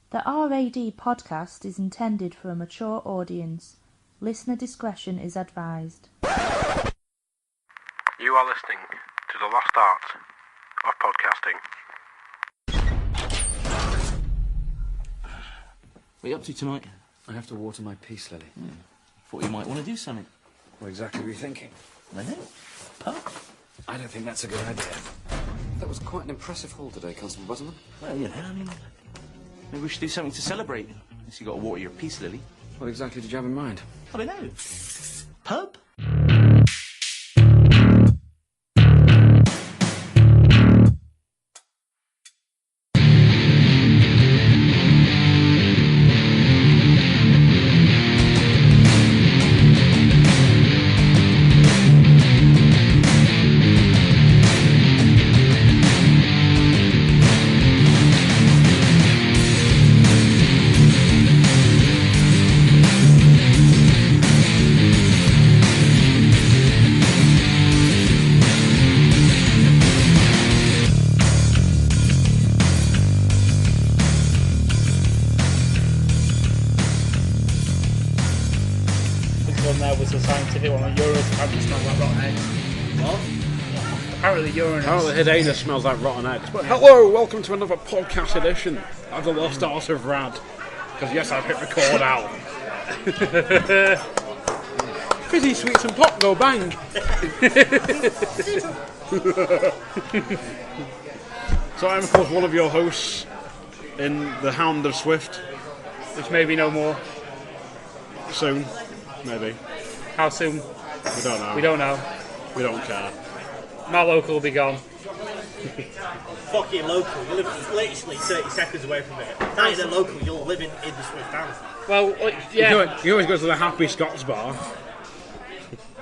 The RAD podcast is intended for a mature audience. Listener discretion is advised. You are listening to the lost art of podcasting. What are you up to tonight? I have to water my peace lily. Thought you might want to do something. What exactly were you thinking? I know. Pub? I don't think that's a good idea. That was quite an impressive haul today, Constable Butterman. Well, you know, I mean, maybe we should do something to celebrate. Unless you got to water your peace lily. What exactly did you have in mind? I don't know. Pub? Apparently Hedena smells like rotten eggs. But hello, welcome to another podcast edition of the Lost Art of Rad. Because yes, I've hit record out. Fizzy sweets and pop go bang. So I'm of course one of your hosts in the Hound of Swift. Which may be no more. Soon, maybe. How soon? We don't know. We don't know. We don't care. My local will be gone. Fucking local. You live literally 30 seconds away from it. That is a local. You're living in the Swift Hound. Well, yeah. You always go to the Happy Scots bar.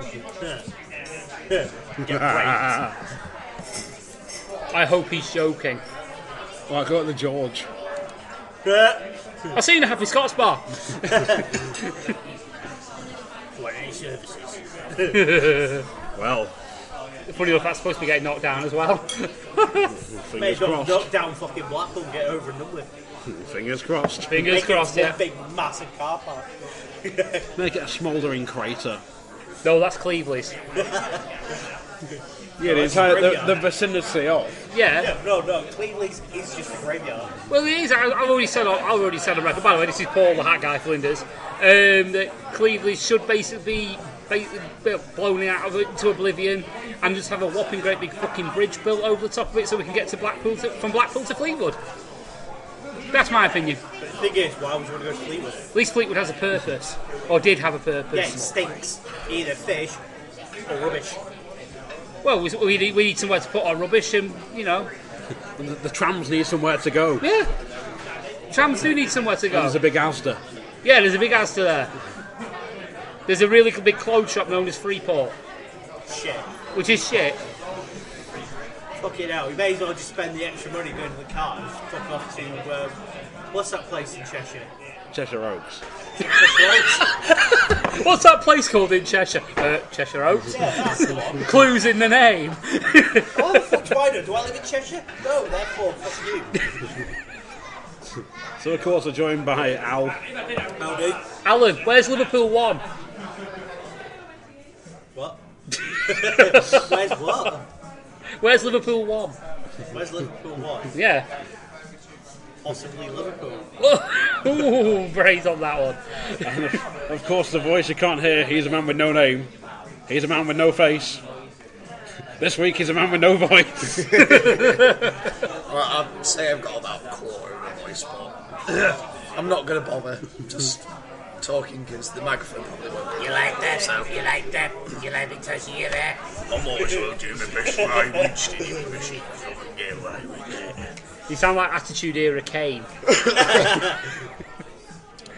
Get pranked. I hope he's joking. Well, I go to the George. I've seen a Happy Scots bar. For any services. Well, Funny enough, that's supposed to be getting knocked down as well. May fingers as well crossed. knock down fucking Blackpool and get over and done with. Fingers crossed. Fingers Make crossed, it yeah. one big massive car park. Make it a smouldering crater. No, that's Cleveland's. Yeah, the entire the vicinity of. Yeah. Yeah, no, Cleveland's is just a graveyard. Well, it is. I've already said on record. By the way, this is Paul, the hat guy, Flinders. That Cleveland should basically be blown out of it into oblivion and just have a whopping great big fucking bridge built over the top of it so we can get to Blackpool from Blackpool to Fleetwood. That's my opinion. But the thing is, why would you want to go to Fleetwood? At least Fleetwood has a purpose, or did have a purpose. Yeah, it stinks. Either fish or rubbish. Well, we need somewhere to put our rubbish, and you know. And the trams need somewhere to go. Yeah. Trams do need somewhere to go. And there's a big Asda. Yeah, there's a big Asda there. There's a really big clothes shop known as Freeport. Shit. Which is shit. Fucking hell, you may as well just spend the extra money going to the car and just fuck off to, what's that place in Cheshire? Cheshire Oaks. Cheshire Oaks? What's that place called in Cheshire? Cheshire Oaks. Yeah, that's the one. Clues in the name. How the fuck do I know? Do I live in Cheshire? No, therefore, fuck you. So of course we're joined by Al. Howdy. Alan, where's Liverpool 1? What? Where's what? Where's Liverpool 1? Where's Liverpool 1? Yeah. Possibly Liverpool. Ooh, brace on that one. And of course the voice you can't hear, he's a man with no name. He's a man with no face. This week he's a man with no voice. Well, I'd say I've got about a quarter of a voice, but I'm not going to bother just talking because the microphone probably won't be. You like that? So. You like that? You like me touching you there? I'm always going to do my best I reached in your machine so I can get away with it. You sound like Attitude Era Kane.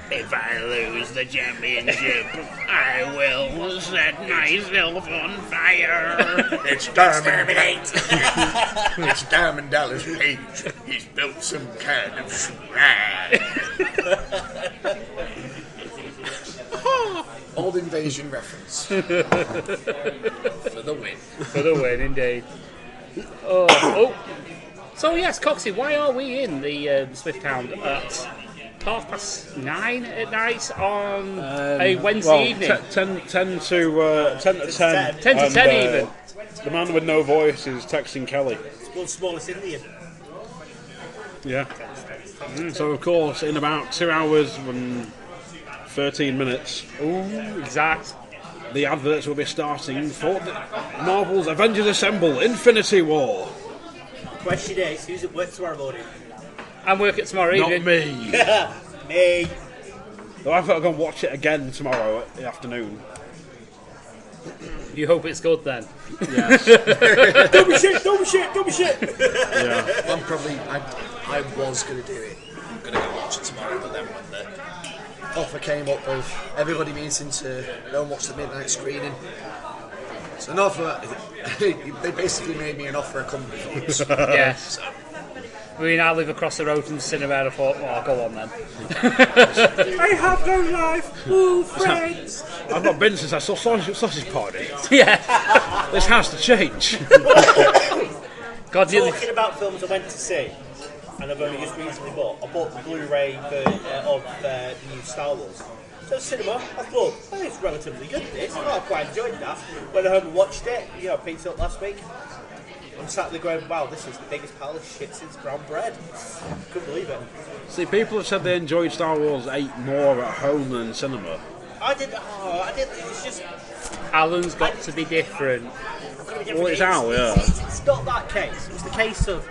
If I lose the championship, I will set myself on fire. It's Exterminate. It's Diamond Dallas Page. He's built some kind of shrine. Old Invasion reference. For the win. For the win, indeed. Oh. So yes, Coxy, why are we in the Swift Hound at 9:30 at night on a Wednesday evening. 10 to 10. 10 to 10 even. The man with no voice is texting Kelly. It's world's smallest Indian. Yeah. So of course, in about 2 hours and 13 minutes, Exact. the adverts will be starting for the Marvels Avengers Assemble Infinity War. Question is, who's at work tomorrow morning? I'm working tomorrow Not evening. me. Me. Though I've got to go and watch it again tomorrow in the afternoon. You hope it's good then. Yes. Don't be shit. Yeah. I'm probably. I was going to do it. I'm going to go watch it tomorrow, but then when the offer came up of everybody meeting to go and watch the midnight screening, it's an offer. They basically made me an offer a company for us. Yes. So, I mean, I live across the road from the cinema, and I thought, oh, go on then. I have no life. Ooh, friends. I've not been since I saw Sausage Party. Yeah. This has to change. God, nearly. Talking about films I went to see, and I've only just recently bought. I bought the Blu-ray of the new Star Wars. So cinema, I thought, oh, it's relatively good. This, I quite enjoyed that. Went home and watched it. You know, I picked it up last week. I'm sat there going, wow, this is the biggest pile of shit since brown bread. Couldn't believe it. See, people have said they enjoyed Star Wars 8 more at home than cinema. I didn't. It's just. Alan's got to be different. Well, it's out, yeah. It's not that case. It was the case of.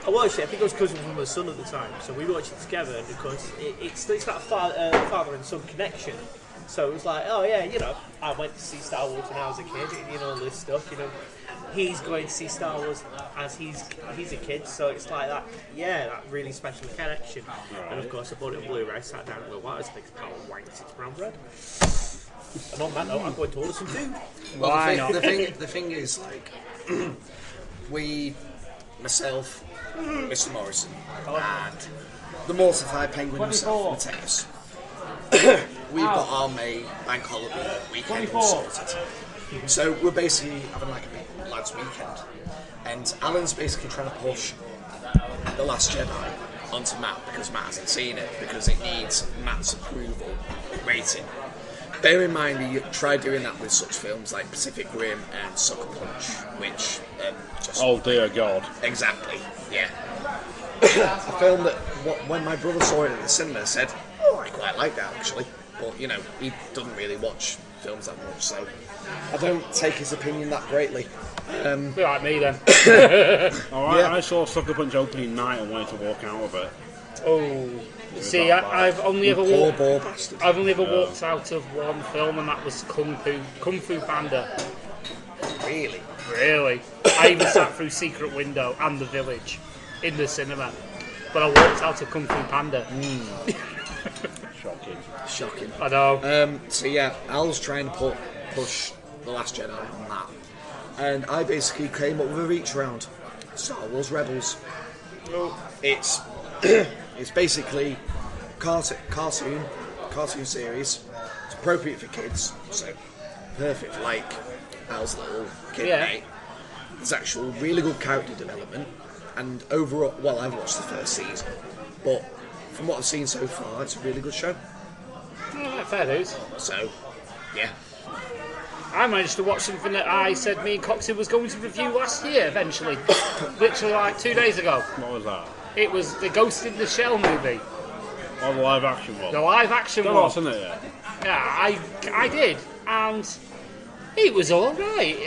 I watched it. I think it was because of my son at the time, so we watched it together because it's that father and son connection. So it was like, oh yeah, you know, I went to see Star Wars when I was a kid, you know, all this stuff, you know. He's going to see Star Wars as he's a kid, so it's like that, yeah, that really special connection. Right. And of course, I bought it on Blu-ray, sat down and went, wow, this thing's power wank, it's brown bread. And on that note, I'm going to order some food. well, Why not? the thing is, like, myself, Mr. Morrison, and the mortified penguin himself, Mateus, we've got our May bank holiday weekend all sorted. So we're basically having like a big lads weekend, and Alan's basically trying to push The Last Jedi onto Matt because Matt hasn't seen it, because it needs Matt's approval rating. Bear in mind, he tried doing that with such films like Pacific Rim and Sucker Punch, which just... Oh dear God. Exactly, yeah. A film that, when my brother saw it at the cinema, said, oh, I quite like that actually. But, you know, he doesn't really watch films that much, so I don't take his opinion that greatly. Be like me then. I saw Sucker Punch opening night and wanted to walk out of it. Oh, see, I've only ever walked. Poor bastard. I've only ever walked out of one film, and that was Kung Fu Panda. Really? Really? I even sat through Secret Window and The Village in the cinema, but I walked out of Kung Fu Panda. Shocking. I know. So yeah, Al's trying to push The Last Jedi on that, and I basically came up with a reach round. Star Wars Rebels. It's it's basically cartoon series. It's appropriate for kids, so perfect for like Al's little kid mate. There's actual really good character development, and overall, well, I've watched the first season, but from what I've seen so far, it's a really good show. Fair dues. So, yeah. I managed to watch something that I said me and Coxy was going to review last year, eventually. Literally like 2 days ago. What was that? It was the Ghost in the Shell movie. Oh, the live action one. The live action Don't one. watch, isn't it yet? Yeah, I did. And it was alright.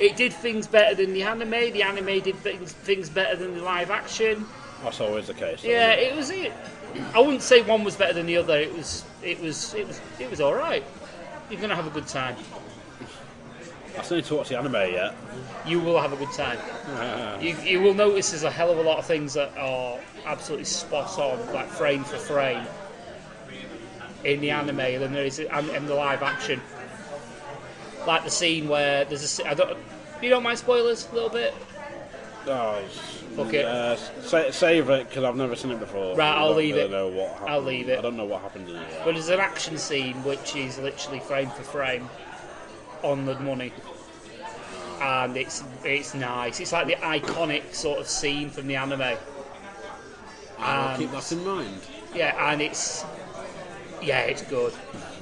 It did things better than the anime. The anime did things better than the live action. That's always the case. Yeah, it was it. I wouldn't say one was better than the other. It was all right. You're gonna have a good time. I still need to watch the anime yet. You will have a good time. You will notice there's a hell of a lot of things that are absolutely spot on, like frame for frame, in the anime than there is in the live action. Like the scene where there's a. You don't mind spoilers a little bit? Oh, fuck it. Save it, because I've never seen it before. Right, I'll leave it. I'll leave it. I don't know what happened in it yet. But there's an action scene which is literally frame for frame on the money, and it's nice. It's like the iconic sort of scene from the anime. And keep that in mind. Yeah, and it's good,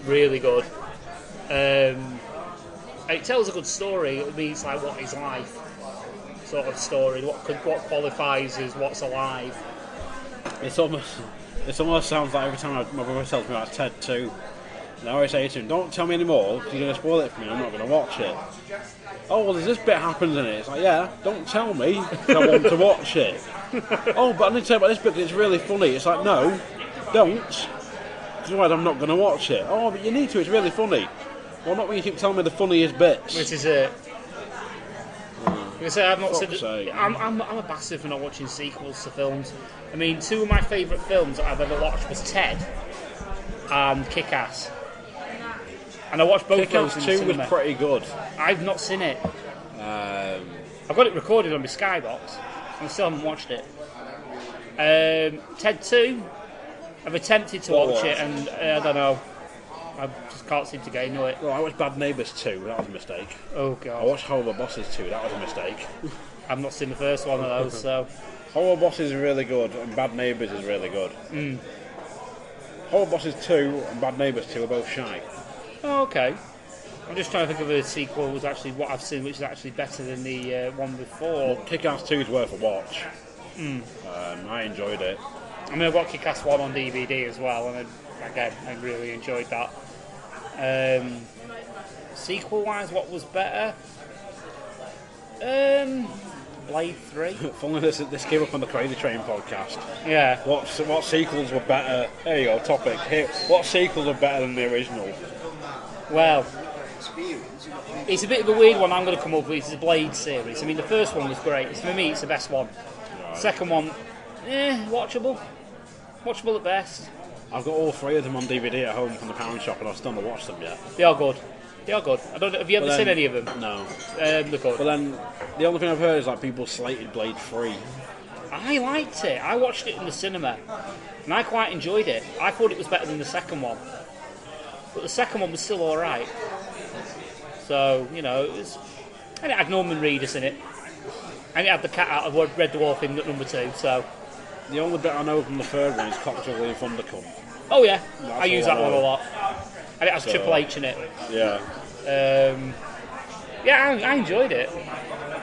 really good. And it tells a good story. It means like what is life, sort of story. What qualifies as what's alive. It almost sounds like every time my brother tells me about Ted 2, and I always say to him, "Don't tell me anymore, because you're going to spoil it for me. I'm not going to watch it." Oh, well, there's this bit happens in it. It's like, yeah, don't tell me, 'cause I want to watch it. Oh, but I need to tell you about this bit because it's really funny. It's like, no, don't, because otherwise I'm not going to watch it. Oh, but you need to. It's really funny. Well, not when you keep telling me the funniest bits. Which is it. I've not Fuck's said. sake. I'm a bastard for not watching sequels to films. I mean, two of my favourite films that I've ever watched was Ted and Kick-Ass. And I watched both of those in the Kick-Ass 2 cinema. was pretty good. I've not seen it. I've got it recorded on my Skybox. I still haven't watched it. Ted 2, I've attempted to watch it, and I don't know. I just can't seem to get into it. Well, I watched Bad Neighbours 2, that was a mistake. Oh, I God. watched Horrible Bosses 2, that was a mistake. I've not seen the first one of those, so... Horrible Bosses is really good, and Bad Neighbours is really good. Horrible Bosses 2 and Bad Neighbours 2 are both shite. Oh, okay. I'm just trying to think of a sequel was actually what I've seen, which is actually better than the one before. Well, Kick-Ass 2 is worth a watch. I enjoyed it. I mean, I've got Kick-Ass 1 on DVD as well, and again, I really enjoyed that. Sequel-wise, what was better? Blade 3. Funny this came up on the Crazy Train podcast. Yeah. What sequels were better? There you go, topic. Here, what sequels were better than the original? Well, it's a bit of a weird one I'm going to come up with. It's the Blade series. I mean, the first one was great. For me, it's the best one. Right. Second one, watchable. Watchable at best. I've got all three of them on DVD at home from the pound shop, and I've still not watched them yet. They are good. They are good. Have you ever seen any of them? No. They're good. But then, the only thing I've heard is like people slated Blade 3. I liked it. I watched it in the cinema, and I quite enjoyed it. I thought it was better than the second one, but the second one was still all right. So it was, and it had Norman Reedus in it, and it had the cat out of Red Dwarf in number 2. So the only bit I know from the third one is Coxy and Thundercombe. Oh yeah, That's I use all that I one know. a lot, and it has Triple H in it. Yeah. I enjoyed it.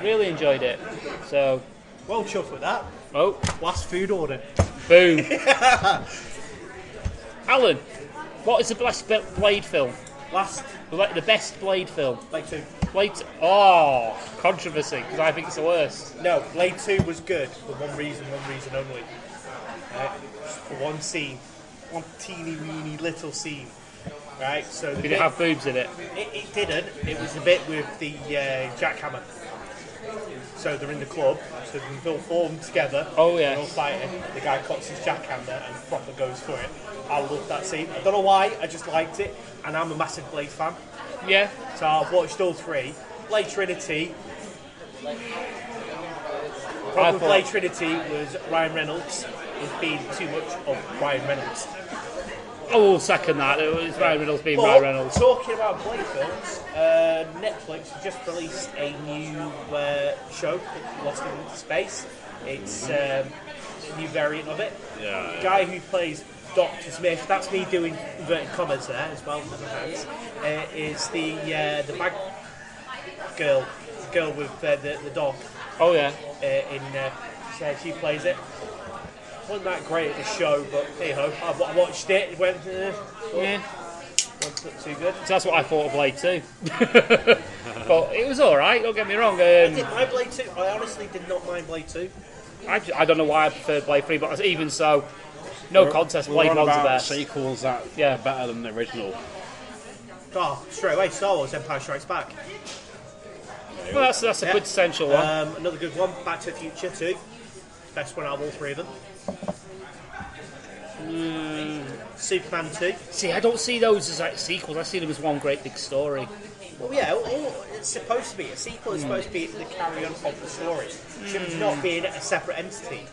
Really enjoyed it. So. Well chuffed with that. Oh. Last food order. Boom. Alan, what is the best Blade film? The best Blade film? Blade 2. Blade. Oh, controversy, because I think it's the worst. No, Blade 2 was good for one reason only. For one scene. One teeny weeny little scene. Right, so Did it have boobs in it? It didn't. It was the bit with the jackhammer. So they're in the club, so they're all formed together. Oh, yeah. They're all fighting. The guy cocks his jackhammer and proper goes for it. I love that scene. I don't know why, I just liked it. And I'm a massive Blade fan. Yeah. So I've watched all three. Blade Trinity. Problem with Blade Trinity was Ryan Reynolds. It's been too much of Ryan Reynolds. I will second that. It was Ryan Reynolds being But, Ryan Reynolds. talking about Blade films, Netflix has just released a new show, Lost in Space. It's a new variant of it. Yeah. The guy who plays Dr. Smith, that's me doing inverted commas there as well with my hands, is the bag girl, the girl with the dog. Oh yeah. She plays it. Wasn't that great at the show, but hey ho, I watched it. It went, Yeah. wasn't too good. So that's what I thought of Blade 2. But it was alright, don't get me wrong. I didn't mind Blade 2. I honestly did not mind Blade 2. I don't know why I prefer Blade 3, but even so, no contest, Blade 1's the best. Sequels that are better than the original. Oh, straight away, Star Wars Empire Strikes Back. Well, that's a quintessential one. Another good one, Back to the Future 2. Best one out of all three of them. Superman 2. See, I don't see those as like sequels. I see them as one great big story. Well, yeah, it's supposed to be. A sequel is supposed to be the carry-on of the story. It should not be a separate entity.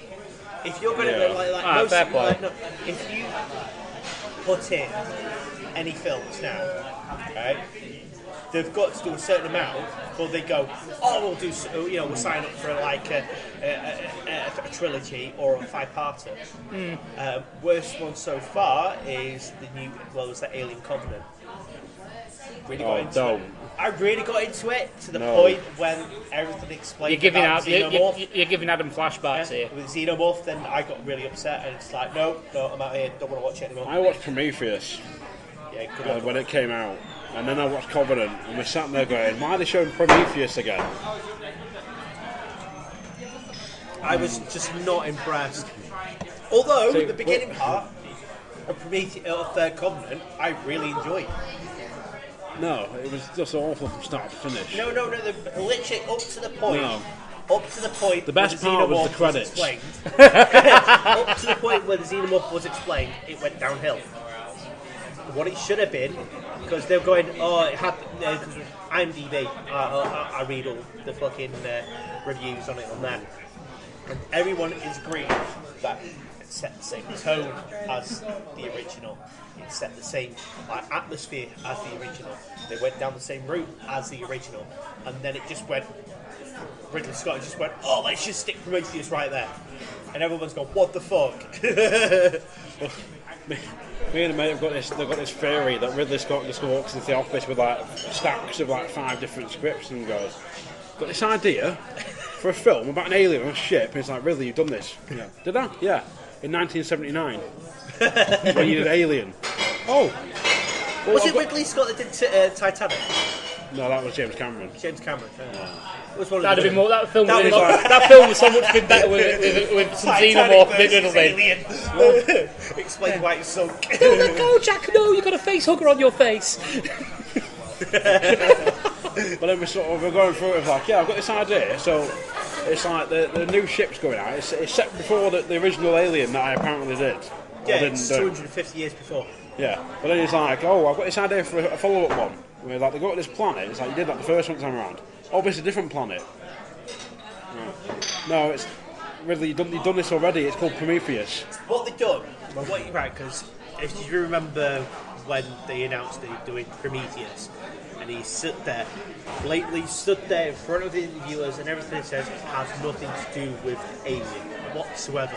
If you're going to fair point. if you put in any films now, right, they've got to do a certain amount, but they go, oh, we'll sign up for like a trilogy or a 5-parter. Worst one so far is it's the Alien Covenant. Really got into it. I really got into it to the point when everything explained. You're giving Adam flashbacks here. With Xenomorph, then I got really upset, and it's like, no, I'm out here. Don't want to watch it anymore. I watched Prometheus when it came out, and then I watched Covenant, and we sat there going, "Why are they showing Prometheus again?" I was just not impressed. Although the beginning part of Prometheus Third Covenant, I really enjoyed. No, it was just awful from start to finish. No, literally up to the point. No. Up to the point. The best part was the credits. Up to the point where the Xenomorph was explained, it went downhill. What it should have been, because they were going, it had IMDb. I read all the fucking reviews on it on that, and everyone is agreeing that it set the same tone as the original. It set the same atmosphere as the original. They went down the same route as the original, and then it just went. Ridley Scott just went, let's just stick Prometheus right there, and everyone's gone, what the fuck? Me and a mate have got this theory that Ridley Scott just walks into the office with like stacks of like 5 different scripts and goes, got this idea for a film about an alien on a ship, and it's like, Ridley, you've done this? Yeah. Did I? Yeah. In 1979. When you did Alien. Oh. Well, was it Ridley Scott that did Titanic? No, that was James Cameron. James Cameron. That film was so much been better with some Xenomorph middle aliens. Explain why it's sunk. No, let go, Jack. No, you got a face hugger on your face. But then we're going through it like, I've got this idea. So it's like the new ship's going out. It's set before the original Alien that I apparently did. Yeah, it's 250 years before. Yeah, but then it's like, I've got this idea for a follow-up one. Where like they go to this planet. It's like you did that the first one time around. Oh, but it's a different planet. No, it's really you've done this already. It's called Prometheus. What they've done, right? Because if you remember when they announced they're doing Prometheus, and he blatantly stood there in front of the interviewers, and everything he says has nothing to do with Alien whatsoever.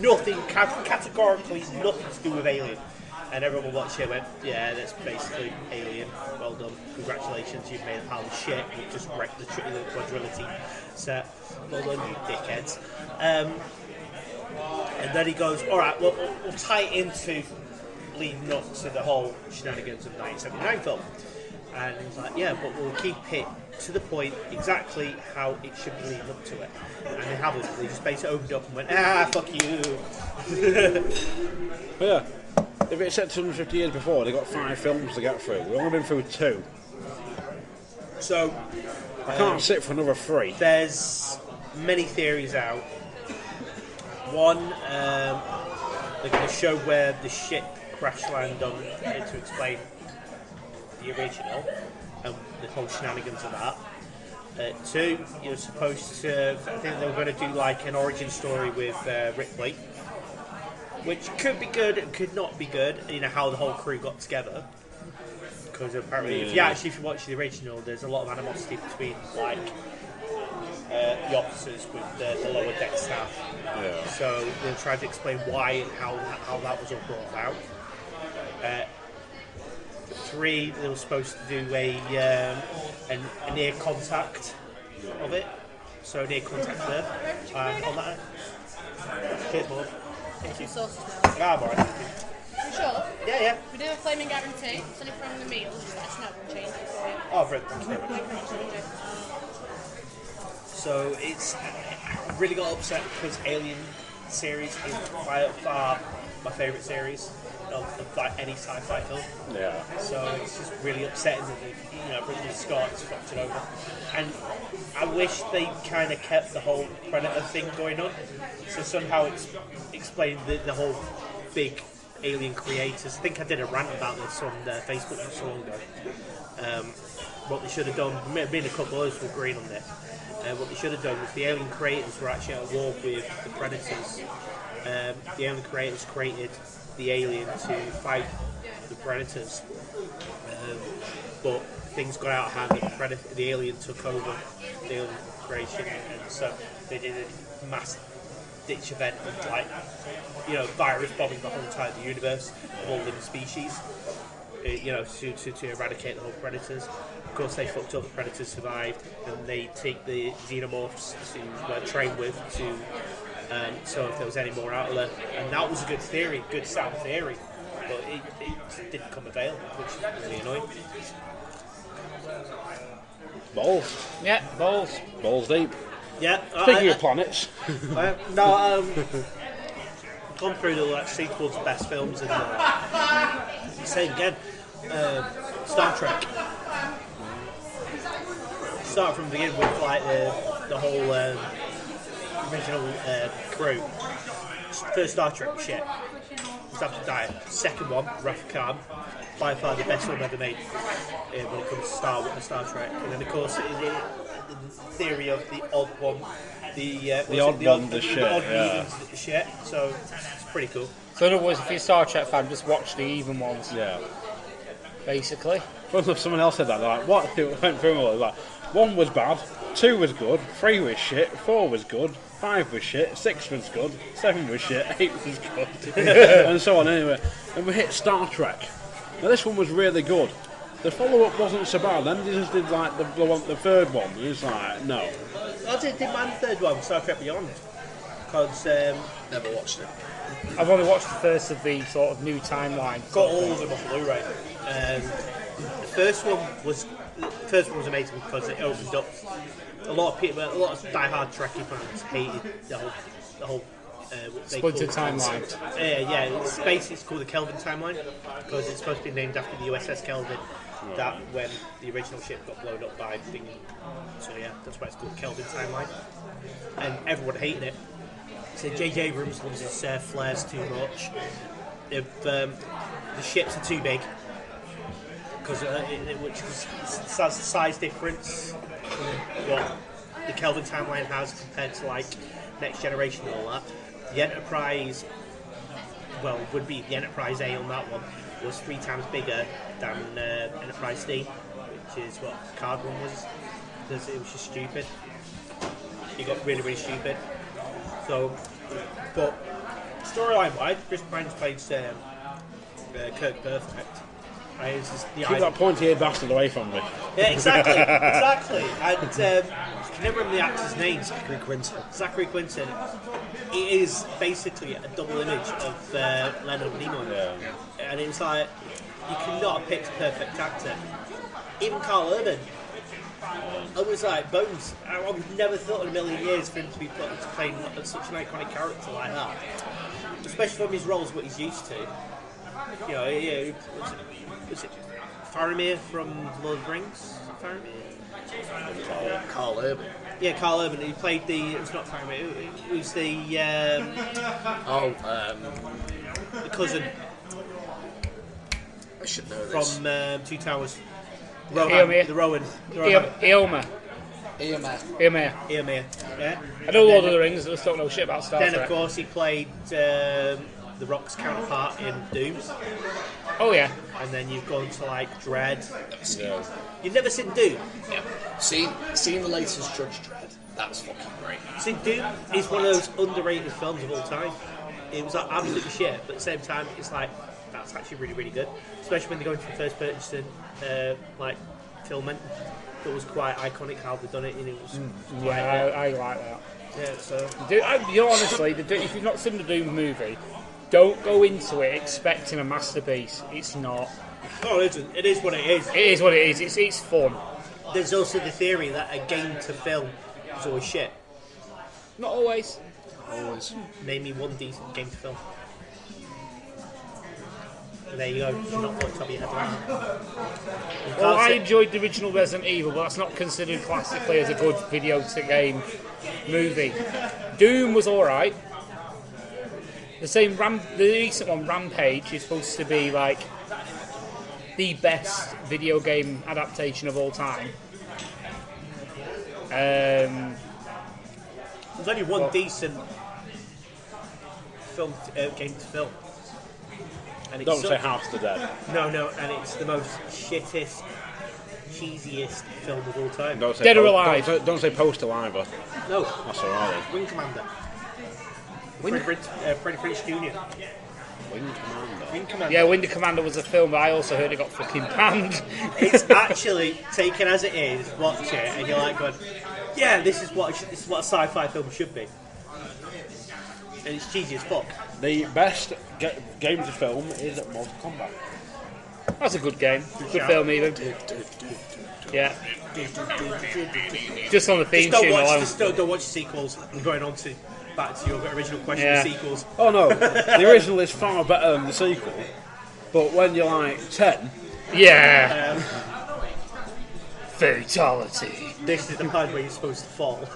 Nothing, categorically nothing to do with Alien. And everyone watched it and went, yeah, that's basically Alien. Well done. Congratulations, you've made a pile of shit. You've just wrecked the quadrility set. Well done, you dickheads. And then he goes, alright, well, we'll tie it into leading up to the whole shenanigans of the 1979 film. And he's like, yeah, but we'll keep it to the point exactly how it should be leading up to it. And they haven't. They just basically opened up and went, fuck you. Yeah. If it's set 250 years before, they've got 5 films to get through. We've only been through 2. So I can't sit for another 3. There's many theories out. One, they're going to show where the ship crash landed on to explain the original and the whole shenanigans of that. 2, you're supposed to. I think they were going to do like an origin story with Ripley. Which could be good, it could not be good, how the whole crew got together. Because apparently, if you watch the original, there's a lot of animosity between, the officers with the lower deck staff. Yeah. So they're trying to explain why and how that was all brought about. 3, they were supposed to do a near contact of it. So near contact there. On that. Cheers, Bob. Some sauces now. I'm alright. Are you sure? Yeah. We do a flaming guarantee. It's only from the meals. Just let us know and change it for you. Oh, brilliant. Thank you very much. So it's really got upset because Alien series is by far my favourite series of any sci-fi film. Yeah. So it's just really upsetting that Ridley Scott's fucked it over. And I wish they kind of kept the whole Predator thing going on. So somehow it's explained the whole big alien creators. I think I did a rant about this on Facebook not so long ago. What they should have done, me and a couple others were agreeing on this. What they should have done was the alien creators were actually at war with the Predators. The alien creators created the alien to fight the Predators. But things got out of hand and the alien took over the alien creation, and so they did a mass ditch event of like, you know, virus bombing the whole entire universe of all living species, you know, to eradicate the whole predators. Of course, they fucked up. The predators survived, and they take the xenomorphs to train with to. So if there was any more out there, and that was a good theory, good sound theory, but it didn't come available, which is really annoying. Balls. Yeah, balls. Balls deep. Yeah. Speaking of planets. I've gone through the like, sequels to best films, and same again. Star Trek. Start from the beginning with like the whole original crew. First Star Trek was shit. It was absolute dire. Second one, Wrath of Khan, by far the best film ever made when it comes to Star Trek. And then of course the theory of the odd one, the odd shit. So it's pretty cool. So in other words, if you're a Star Trek fan, just watch the even ones. Yeah. Basically. Once if someone else said that, they're like, what? It went through all like, 1 was bad, 2 was good, 3 was shit, 4 was good, 5 was shit, 6 was good, 7 was shit, 8 was good, and so on. Anyway, and we hit Star Trek. Now this one was really good. The follow-up wasn't so bad. Then they just did like the third one. It was like no. I didn't mind the third one, Star Trek Beyond, because never watched it. I've only watched the first of the sort of new timeline. Got all of them on Blu-ray. The first one was amazing because it opened up a lot of die-hard Trekkie fans hated the whole Splinter timeline. Yeah, it's basically called the Kelvin timeline because it's supposed to be named after the USS Kelvin. That when the original ship got blown up by Bing. So yeah, that's why it's called the Kelvin timeline. And everyone hated it. So J.J. Abrams loves his flares too much. If the ships are too big, because which has the size difference what the Kelvin timeline has compared to like Next Generation and all that. The Enterprise, would be the Enterprise A on that one, was 3 times bigger than Enterprise D, which is what Card one was. Because it was just stupid. It got really, really stupid. So, but storyline-wise, Chris Pine's played Kirk perfect. Keep that pointy-eared bastard away from me. Yeah, exactly. And I never remember the actor's name. Zachary Quinton. It is basically a double image of Leonard Nimoy. Yeah. And it was like, you could not have picked a perfect actor. Even Carl Urban. I was like, Bones. I would have never thought in a million years for him to be put to play such an iconic character like that. Especially from his roles, what he's used to. You know, yeah, was it Faramir from Lord of the Rings? Faramir? Carl Urban. Yeah, Carl Urban. He played the. It was not Faramir. It was the. The cousin. I should know this. From Two Towers. Eomer. The Rowan. Eomer. Yeah. I know Lord of the Rings, I just don't know shit about Star Trek. Then, of course, he played The Rock's counterpart in Doom. Oh, yeah. And then you've gone to, like, Dredd. Yeah. You've never seen Doom? Yeah. Seen the latest Judge Dredd. That was fucking great. See, Doom is one of those underrated films of all time. It was like, absolutely shit, but at the same time, it's like, that's actually really, really good. Especially when they go into the first person, filming. It was quite iconic how they've done it, and it was. I like that. Yeah, so. Honestly, if you've not seen the Doom movie, don't go into it expecting a masterpiece. It's not. No, it isn't. It is what it is. It is what it is. It's fun. There's also the theory that a game to film is always shit. Not always. Name me one decent game to film. There you go. You're not put top of your head around. Well, I enjoyed the original Resident Evil, but that's not considered classically as a good video game movie. Doom was alright. The recent one, Rampage, is supposed to be like the best video game adaptation of all time. There's only one decent film game to film. And Don't say House of the Dead. No, and it's the most shittest cheesiest film of all time. Don't say Dead or Alive. Don't say Postal either. No, That's alright. Wing Commander. Freddie Prinze Jr. Wing Commander. Wing Commander. Yeah, Winter Commander was a film, but I also heard it got fucking banned. It's actually taken as it is. Watch it, and you're like going, "Yeah, this is what a sci-fi film should be." And it's cheesy as fuck. The best games of film is Mortal Kombat. That's a good game. Good film, even. Yeah. Just on the theme tune alone. Just don't watch the sequels. I'm going on to back to your original question of sequels. Oh no, the original is far better than the sequel. But when you're like 10, yeah. Fatality. This is the part where you're supposed to fall.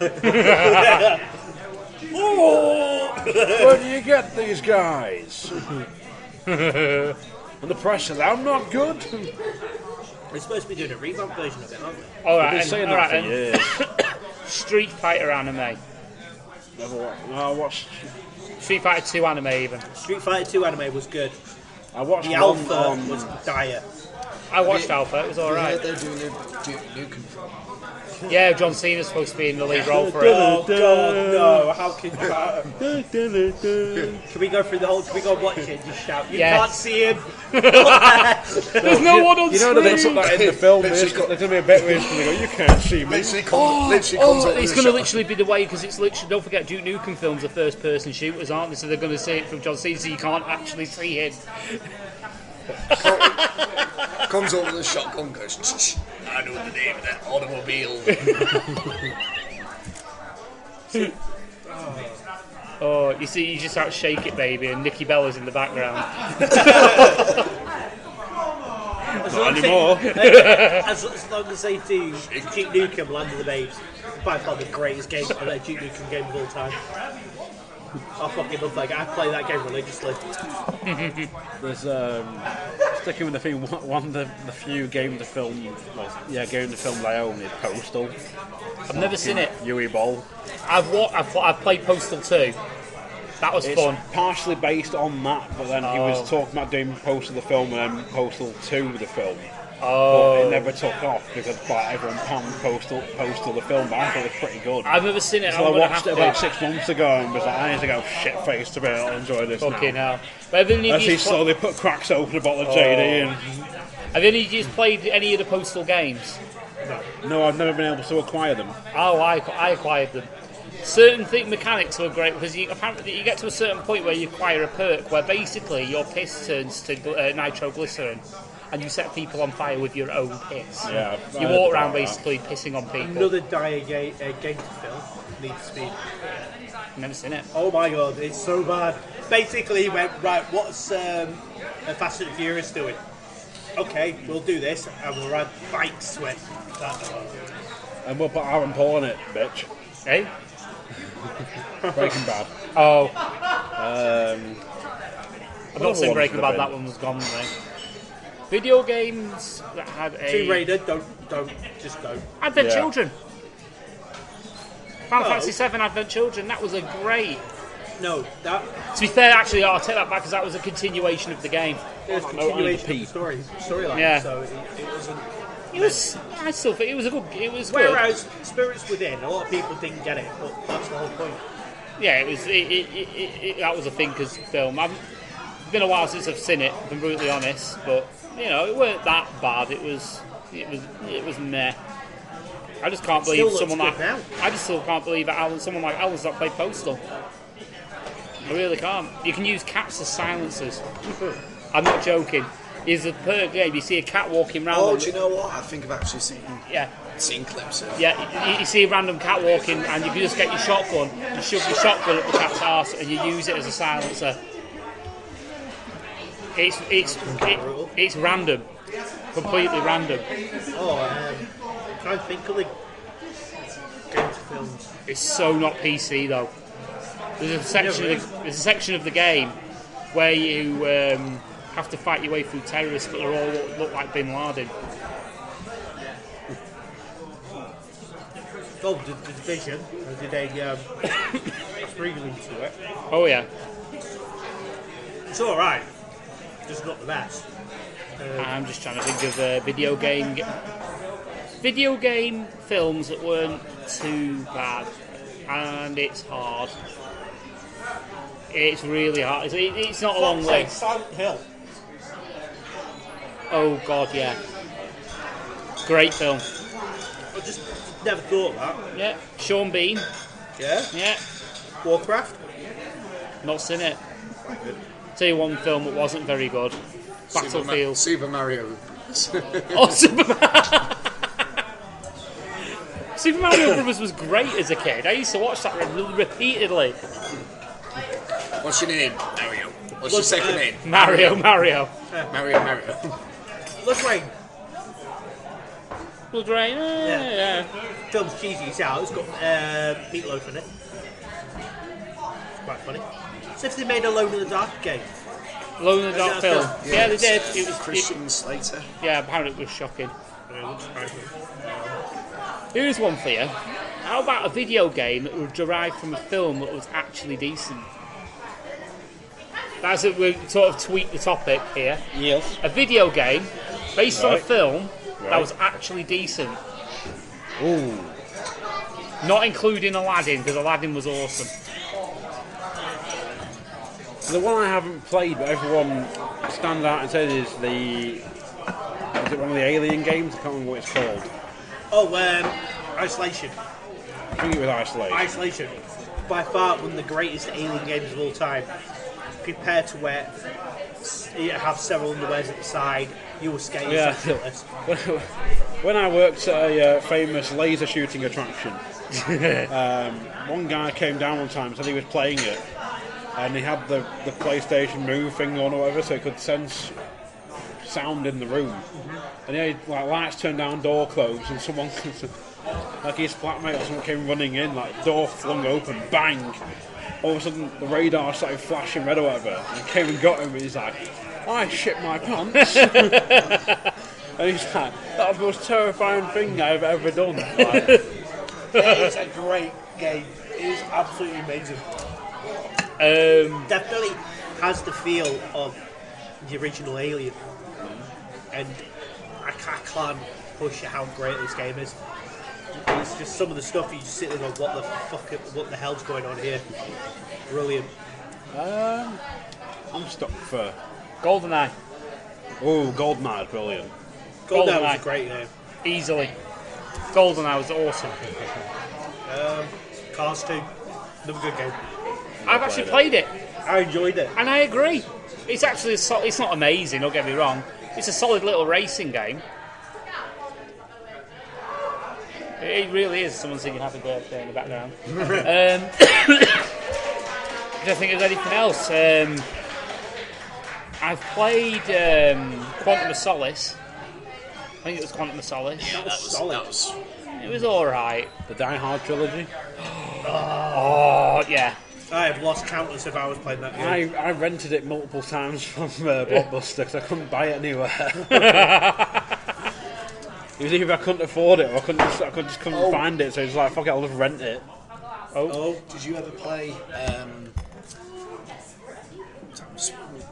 where do you get these guys? And the pressure that I'm not good. We're supposed to be doing a revamp version of it, aren't we? Alright, I've been saying that for years. Street Fighter anime. Never watched. No, I watched. Street Fighter 2 anime even. Street Fighter 2 anime was good. I watched The one Alpha on. was dire. I watched Alpha, it was alright. They're doing a Duke Nukem film. Yeah, John Cena's supposed to be in the lead role for it. Oh god, no! How can you? Can we go through the whole? Can we go watch it and just shout? You can't see him. There's no one on You know screen. they put that in the film. There's going to be a bit where it's going to go. You can't see me. Literally comes over It's the going to shot. literally be the way, because it's literally, don't forget, Duke Nukem films are first-person shooters, aren't they? So they're going to see it from John Cena, so you can't actually see him. Comes over the shotgun, goes. Shh, I know the name of that automobile. Oh, you see, you just out Shake It Baby, and Nikki Bella's in the background. Not anymore. As long as they do Duke Nukem Land of the Babes, by far the greatest game, Duke Nukem game of all time. I fucking love that game. I play that game religiously. There's sticking with the theme. One of the few games of film. Games of film I own is Postal. I've never seen it. Yui Ball. I've played Postal 2. That was It's fun. partially based on that, but then he was talking about doing Postal the film and then Postal 2 the film. But it never took off because everyone panned Postal the film, but I thought it was pretty good. I've never seen it. So I watched it about 6 months ago and was like, I need to go shit face to be able to enjoy this Fucking now. hell. But have any of As he you slowly put cracks open a bottle of JD and... have any of you played any of the Postal games? No, I've never been able to acquire them. Oh, I acquired them. Certain mechanics were great because apparently you get to a certain point where you acquire a perk where basically your piss turns to nitroglycerin and you set people on fire with your own piss. Yeah, you walk around basically pissing on people. Another dire game to film. Need for Speed. Never seen it. Oh my god, it's so bad. Basically, he went, right, what's Fast and Furious doing? Okay, we'll do this, and we'll ride bikes with that. And we'll put Aaron Paul in it, bitch. Eh? Breaking Bad. Oh. I've not Another seen one Breaking could Bad, have that been. one was gone with me. Video games that had a... Tomb Raider, don't. Advent Yeah. Children. Final Fantasy VII Advent Children, that was a great... No, that To be fair, actually, I'll take that back because that was a continuation of the game. it was a continuation of the storyline, Yeah. so it wasn't... It was... I still think it was a good... It was good. Whereas Spirits Within, a lot of people didn't get it, but that's the whole point. Yeah, it was. That was a thinkers film. It's been a while since I've seen it. If I'm brutally honest, but it weren't that bad. It was meh. I just can't believe Still someone looks like. good now. I just still can't believe that someone like Alan's not played Postal. I really can't. You can use cats as silencers. I'm not joking. It's a per game. You see a cat walking around. Oh, do you know what? I think I've actually seen clips of it. Yeah, you see a random cat walking, and you can just get your shotgun, you shove your shotgun up the cat's arse, and you use it as a silencer. It's random, completely random. Oh, I'm trying to think of the games films. It's so not PC though. There's a section of the game where you have to fight your way through terrorists, but they all look like Bin Laden. Oh, the Division. Did a prelude to it. Oh yeah. It's alright. Just not the best. I'm just trying to think of a video game. video game films that weren't too bad, and it's hard. It's really hard. It's not a long list. Silent Hill. Oh God, yeah. Great film. I just never thought of that. Yeah. Sean Bean. Yeah. Yeah. Warcraft. Not seen it. Tell you one film that wasn't very good. Battlefield. Super Mario. Oh, Super Mario Brothers was great as a kid. I used to watch that repeatedly. What's your name? Mario. What's your second name? Mario. Mario. Blood Rain. Blood Rain. Yeah. Film's cheesy as hell. It's got meatloaf in it. It's quite funny. It's if they made a Alone in the Dark game. Alone in the Dark film. Yeah, they did. It was Christian Slater. Yeah, apparently it was shocking. Here's one for you. How about a video game that was derived from a film that was actually decent? That's it. We sort of tweak the topic here. Yes. A video game based on a film that was actually decent. Ooh. Not including Aladdin, because Aladdin was awesome. The one I haven't played, but everyone stands out and says is it one of the Alien games? I can't remember what it's called. Oh, Isolation. I think it was Isolation. Isolation. By far one of the greatest Alien games of all time. Prepare to wear. You have several underwears at the side. You escape. Yeah. When I worked at a famous laser shooting attraction, one guy came down one time and said he was playing it, and he had the PlayStation Move thing on or whatever, so he could sense sound in the room. And he had lights turned down, door closed, and someone, like his flatmate or someone came running in, door flung open, bang. All of a sudden the radar started flashing red or whatever, and he came and got him, and he's like, I shit my pants. And he's like, that was the most terrifying thing I've ever done. It is a great game. It is absolutely amazing. Definitely has the feel of the original Alien, and I can't push how great this game is. It's just some of the stuff you just sit there and go, what the hell's going on here? Brilliant. I'm stuck for GoldenEye. Oh, GoldenEye, brilliant. GoldenEye was a great game. Easily. GoldenEye was awesome. Cars 2, another good game. I've actually played it. I enjoyed it. And I agree. It's actually it's not amazing, don't get me wrong. It's a solid little racing game. It really is. Someone's singing Happy Birthday in the background. I don't think there's anything else. I've played Quantum of Solace. I think it was Quantum of Solace. Yeah, that was It was alright. The Die Hard trilogy. Oh, yeah. I have lost countless of hours playing that game. I rented it multiple times from Blockbuster because I couldn't buy it anywhere. It was either I couldn't afford it or I just couldn't find it, so it was like, fuck it, I'll just rent it. Oh, did you ever play,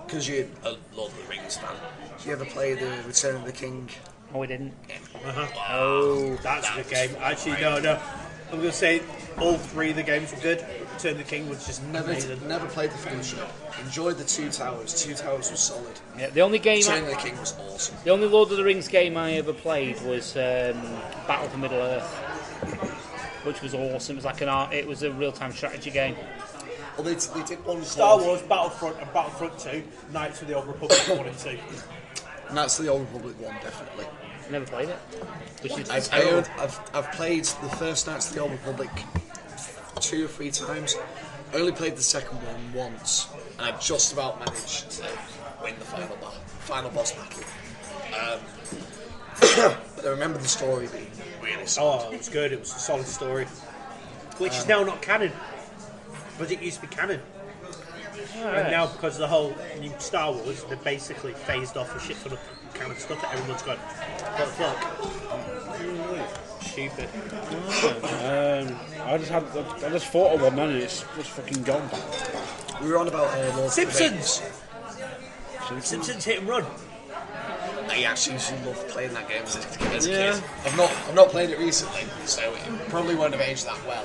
because you're a Lord of the Rings fan, did you ever play the Return of the King? Oh, we didn't. Oh, that's a good game. Actually, no. I'm going to say all three of the games were good. Return of the King was just amazing. Never played the Fellowship. Enjoyed the Two Towers. Two Towers was solid. Yeah, the only game Return of the King was awesome. The only Lord of the Rings game I ever played was Battle for Middle Earth, which was awesome. It was like it was a real-time strategy game. Well, they did one Star Wars, Battlefront, and Battlefront 2, Knights of the Old Republic 1 and 2. And that's the Old Republic one, definitely. Never played it. I've played the first Knights of the Old Republic 2 or 3 times. I only played the second one once, and I just about managed to win the final boss battle. But I remember the story being really solid. Oh, it was good. It was a solid story, which is now not canon, but it used to be canon. And now, because of the whole new Star Wars, they're basically phased off a shit ton of kind of stuff that everyone's gone, what the fuck? Stupid. I just thought of one then and it's just fucking gone. We were on about Lord Simpsons! Simpsons Hit and Run. I actually used to love playing that game as a kid. Yeah. I've not played it recently, so it probably won't have aged that well.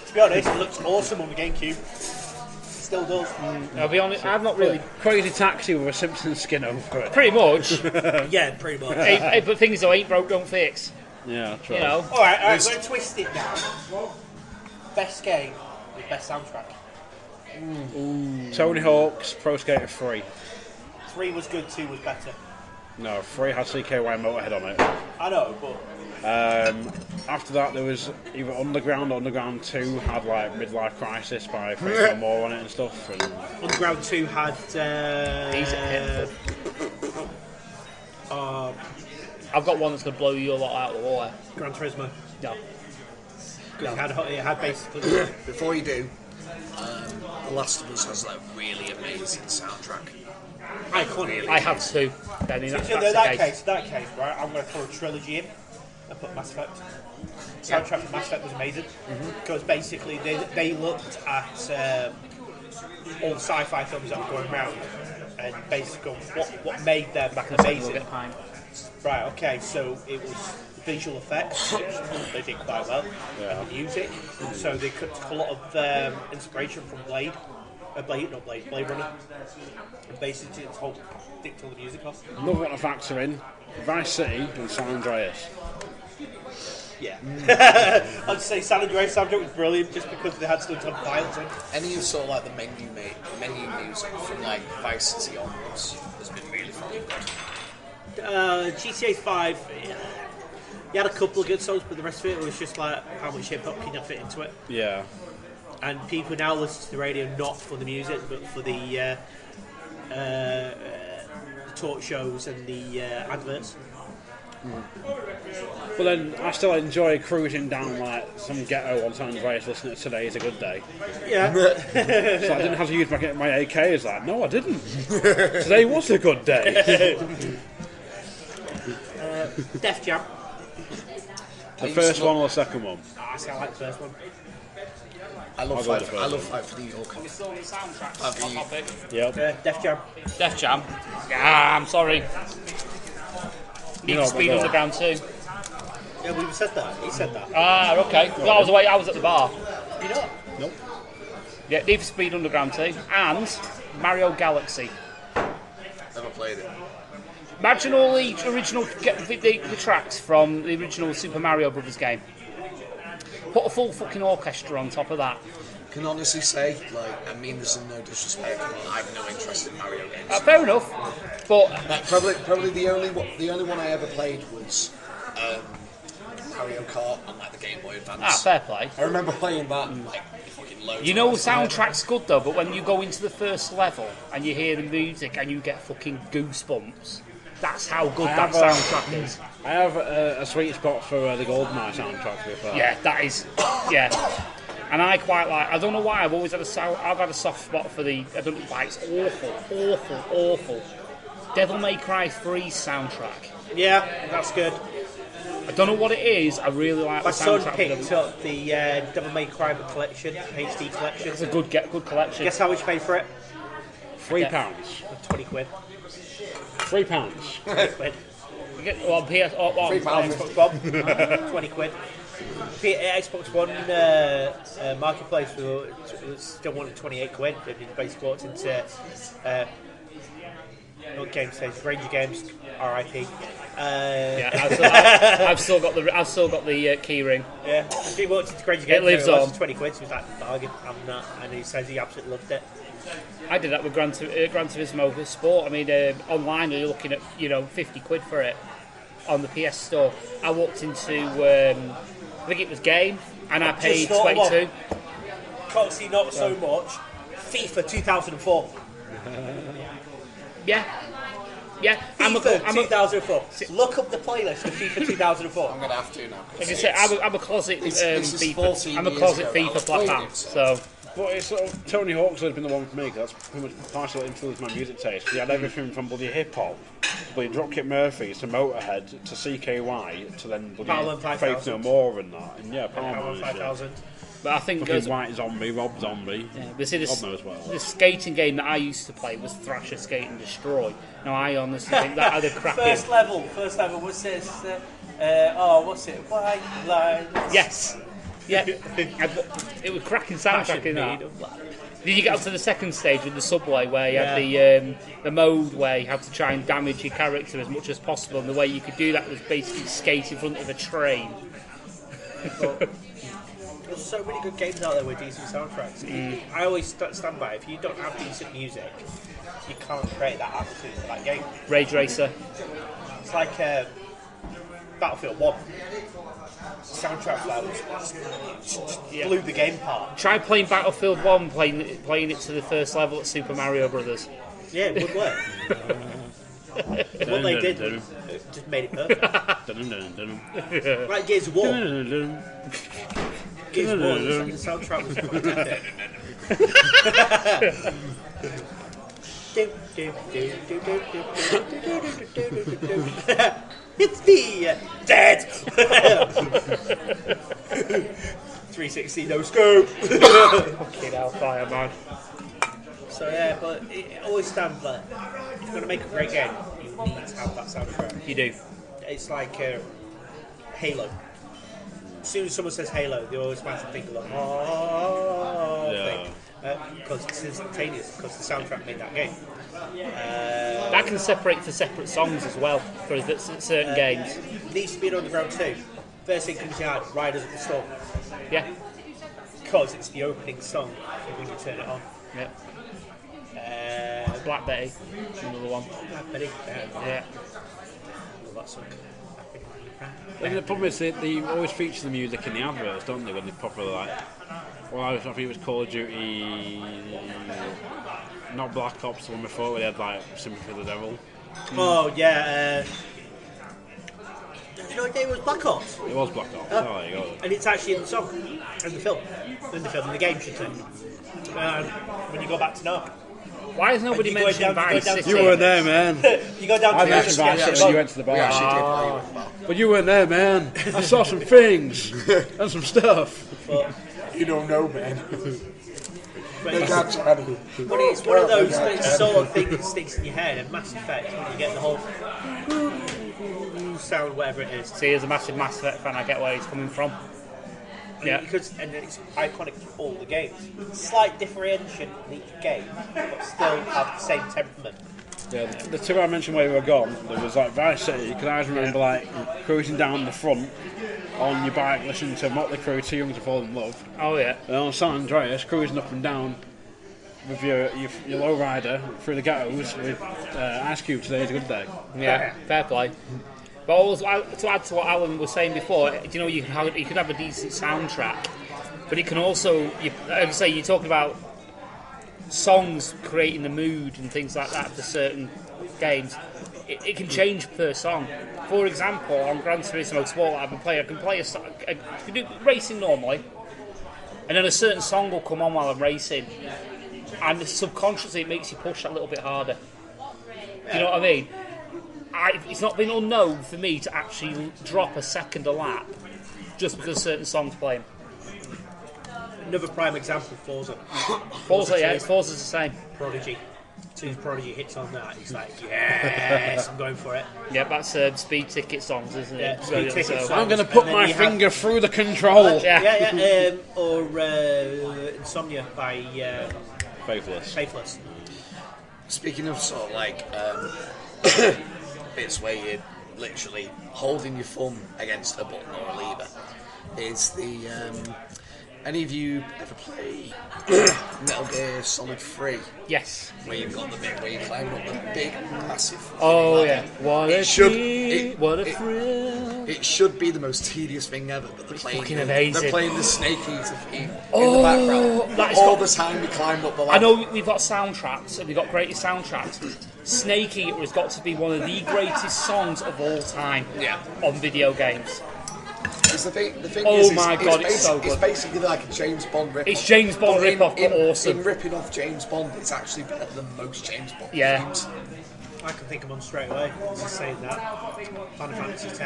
To be honest, it looks awesome on the GameCube. Still does. I'll be honest, I've not really... Crazy Taxi with a Simpsons skin over it. Pretty much. Yeah, pretty much. But things though, ain't broke, don't fix. Yeah, true. You know? Alright, we're going to twist it now. Best game with best soundtrack. Tony Hawk's Pro Skater 3. 3 was good, 2 was better. No, 3 had CKY Motorhead on it. I know, but... After that, there was either Underground or Underground 2 had like Midlife Crisis by Faith No More on it and stuff. And Underground 2 had... I've got one that's going to blow you a lot out of the water. Gran Turismo. No. It had basically... Before you do, The Last of Us has that really amazing soundtrack. Iconic. I have two. Then in In that case, right, I'm going to throw a trilogy in and put Mass Effect. Soundtrack for Mass Effect was amazing because basically they looked at all the sci-fi films that were going around and basically what made them amazing. Right, okay, so it was visual effects, which they did quite well, and the music. So they took a lot of inspiration from Blade Runner, and basically dicked all the music off. another one to factor in, Vice City and San Andreas. Yeah. I'd say San Andreas soundtrack was brilliant just because they had stuff on files in. Any of sort of like the menu music from like Vice City onwards has been really fun. GTA 5, you had a couple of good songs, but the rest of it was just like how much hip hop can you fit into it. Yeah. And people now listen to the radio not for the music, but for the talk shows and the adverts. But then I still enjoy cruising down like some ghetto on San Andreas listening to Today Is a Good Day. Yeah. So I didn't have to use my AK as that. No, I didn't. Today was a good day. Def Jam. The first one or the second one? I like the first one. I love Fight for New York. Yep. Def Jam. Def Jam. Yeah, I'm sorry. Need for Speed Underground 2. Yeah, we said that. He said that. Ah, okay. Well, I was at the bar. You know? Nope. Yeah, Need for Speed Underground 2 and Mario Galaxy. Never played it. Imagine all the original the tracks from the original Super Mario Brothers game. Put a full fucking orchestra on top of that. Can honestly say, like, I mean this is no disrespect, but I have no interest in Mario games. Fair enough, but probably the only one I ever played was Mario Kart on like the Game Boy Advance. fair play. I remember playing that like fucking loads. You know, soundtrack's good though, but when you go into the first level and you hear the music and you get fucking goosebumps, that's how good that soundtrack is. I have a sweet spot for the GoldenEye soundtrack. To be fair. Yeah, that is. Yeah. And I quite like. I don't know why. I've had a soft spot for the. I don't know why. It's awful. Devil May Cry 3's soundtrack. Yeah, that's good. I don't know what it is. I really like My the soundtrack. son picked up the Devil May Cry collection, HD collection. It's a good collection. Guess how much you paid for it? £3. 20 quid. £3. 20 quid. You get well, PS. Xbox One. 20 quid. Xbox One marketplace was still wanting 28 quid. And he basically walked into what game stage? Ranger Games, RIP. I've still got the key ring. Yeah, he walked into Ranger Games. It lives on. 20 quid. So he was like, bargain. I'm not, and he says he absolutely loved it. I did that with Gran Turismo Sport. I mean, online you're looking at 50 quid for it on the PS Store. I walked into I think it was Game, and I paid 22. Coxy, not so much. FIFA 2004. Yeah. FIFA 2004. Look up the playlist of FIFA 2004. I'm gonna have to now. Like I said, I'm a closet FIFA. I'm a closet FIFA black man. So. But it's sort of, Tony Hawk's has been the one for me, because that's pretty much partially influenced my music taste. He had everything from bloody hip-hop, to bloody Dropkick Murphys, to Motorhead, to CKY, to then bloody Faith No More and that. And yeah, Power 5000. But I think Fucking White Zombie, Rob Zombie. Yeah, but see, God knows what else. the skating game that I used to play was Thrasher Skate and Destroy. Now I honestly think that had a crappy. First level, what's this? What's it? White lines. Yes. Yeah. It was cracking soundtrack in that. Did you get up to the second stage with the subway where you had the mode where you had to try and damage your character as much as possible, and the way you could do that was basically skate in front of a train. There's so many good games out there with decent soundtracks. I always stand by, if you don't have decent music, you can't create that atmosphere for that game. Rage Racer. It's like Battlefield 1. Soundtrack for that was blew the game apart. Try playing Battlefield 1, playing it to the first level at Super Mario Brothers. Yeah, it would work. What they did was just made it perfect. Like Gears of War. Gears of War, the soundtrack was fantastic. It's me, dead. 360 no scope. Fucking hellfire, man. So yeah, but it always stands like if you're going to make a great game, you need to have that soundtrack. You do. It's like Halo. As soon as someone says Halo, they always might think of the thing. Because it's instantaneous, because the soundtrack made that game. That can separate for separate songs as well, for certain games. Need to be an Underground 2. First thing comes out, Riders of the Storm. Yeah. Because it's the opening song when you turn it on. Yeah. Black Betty, another one. Black Betty, yeah. Well, that song. The problem is they always feature the music in the adverts, don't they? When they properly I think it was Call of Duty, not Black Ops, the one before where they had like Sympathy for the Devil. Oh yeah. Did you know what game was Black Ops? It was Black Ops. Oh, there you go. And it's actually in the song, in the film, in the game, should say. When you go back to know. Why has nobody mentioned Vice City? You weren't there, man. You go down to I mentioned Vice City when you went to the bar. But you weren't there, man. I saw some things and some stuff. But you don't know, man. But it's one of those sort of things that sticks in your head, and Mass Effect, when you get the whole sound, whatever it is. See, as a massive Mass Effect fan, I get where he's coming from. Yeah. And it's iconic for all the games. Slight differentiation in each game, but still have the same temperament. Yeah, the two I mentioned where we were gone, there was like Vice City, because I remember like cruising down the front on your bike listening to Motley Crue, Too Young to Fall in Love. Oh yeah. And on San Andreas, cruising up and down with your lowrider through the ghettos with Ice Cube, Today's a Good Day. Yeah, fair play. But also, to add to what Alan was saying before, you know, you could have a decent soundtrack, but it can also, you're talking about songs creating the mood and things like that for certain games. It can change per song. For example, on Gran Turismo Sport I can play a song, I can do racing normally, and then a certain song will come on while I'm racing, and subconsciously it makes you push that little bit harder. You know what I mean? It's not been unknown for me to actually drop a second a lap just because certain songs playing. Another prime example, Forza. Forza's the same. Prodigy. As soon as Prodigy hits on that, he's like, yes, I'm going for it. Yeah, that's speed ticket songs, isn't it? Yeah, speed ticket songs. I'm going to put my finger through the control. Or Insomnia by Faithless. Speaking of sort of like bits where you're literally holding your thumb against a button or a lever, is the any of you ever play Metal Gear Solid 3? Yes. Where you've got the bit where you climb up the big, massive... Oh, yeah. What a thrill. It should be the most tedious thing ever, but they're playing the Snake Eater theme in the background. All the time you climb up the ladder. I know we've got soundtracks, and we've got greatest soundtracks. Snake Eater has got to be one of the greatest songs of all time on video games. The thing Oh is, my God, it's so It's good. basically like a James Bond rip-off. It's James Bond rip-off, but awesome. In ripping off James Bond, it's actually better than most James Bond games. I can think of one straight away. Just saying that. Final Fantasy X.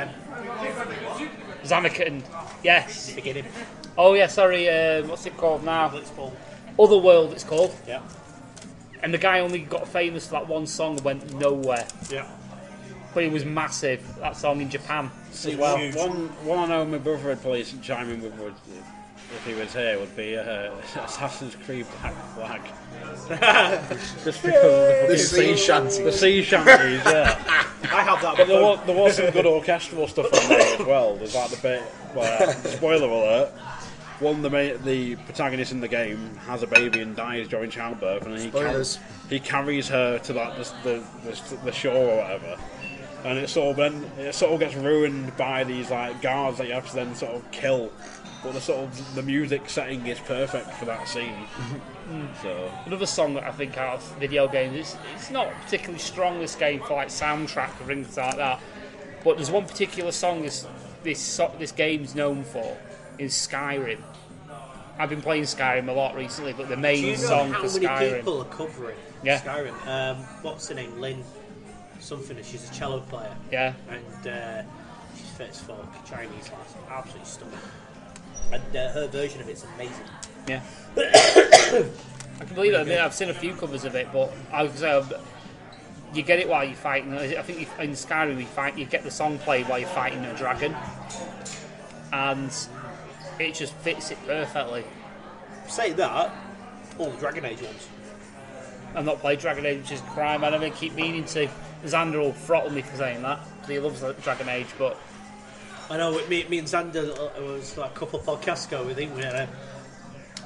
Zanarkand. Yes. Beginning. Oh yeah, sorry. What's it called now? Blitzball. Otherworld. It's called. Yeah. And the guy only got famous for that one song and went nowhere. Yeah. But it was massive. That song in Japan as well. One I know my brother would please chime in with if he was here would be Assassin's Creed Black Flag. Just because of The sea shanties. The sea shanties, yeah. I have that. But there was some good orchestral stuff on there as well. There's like the bit where, spoiler alert, the protagonist in the game has a baby and dies during childbirth, and then he carries her to like the shore or whatever. And it sort of gets ruined by these like guards that you have to then sort of kill. But the music setting is perfect for that scene. So another song that I think out of video games, it's not particularly strong, this game, for like soundtrack or things like that. But there's one particular song this game's known for is Skyrim. I've been playing Skyrim a lot recently, but the main song for Skyrim. Do you know how many people are covering Skyrim? What's her name? Lynn something. She's a cello player. Yeah. And she's fit as fuck. Chinese lass. Absolutely stunning. And her version of it's amazing. Yeah. I can believe it. I mean, I've seen a few covers of it, but I would say you get it while you're fighting. I think in Skyrim you get the song played while you're fighting a dragon, and it just fits it perfectly. Say that, all the Dragon Age ones. I've not played Dragon Age, which is a crime. I never keep meaning to. Xander will throttle me for saying that, because he loves Dragon Age, but... I know, me and Xander, it was like a couple of podcasts ago, I think we had a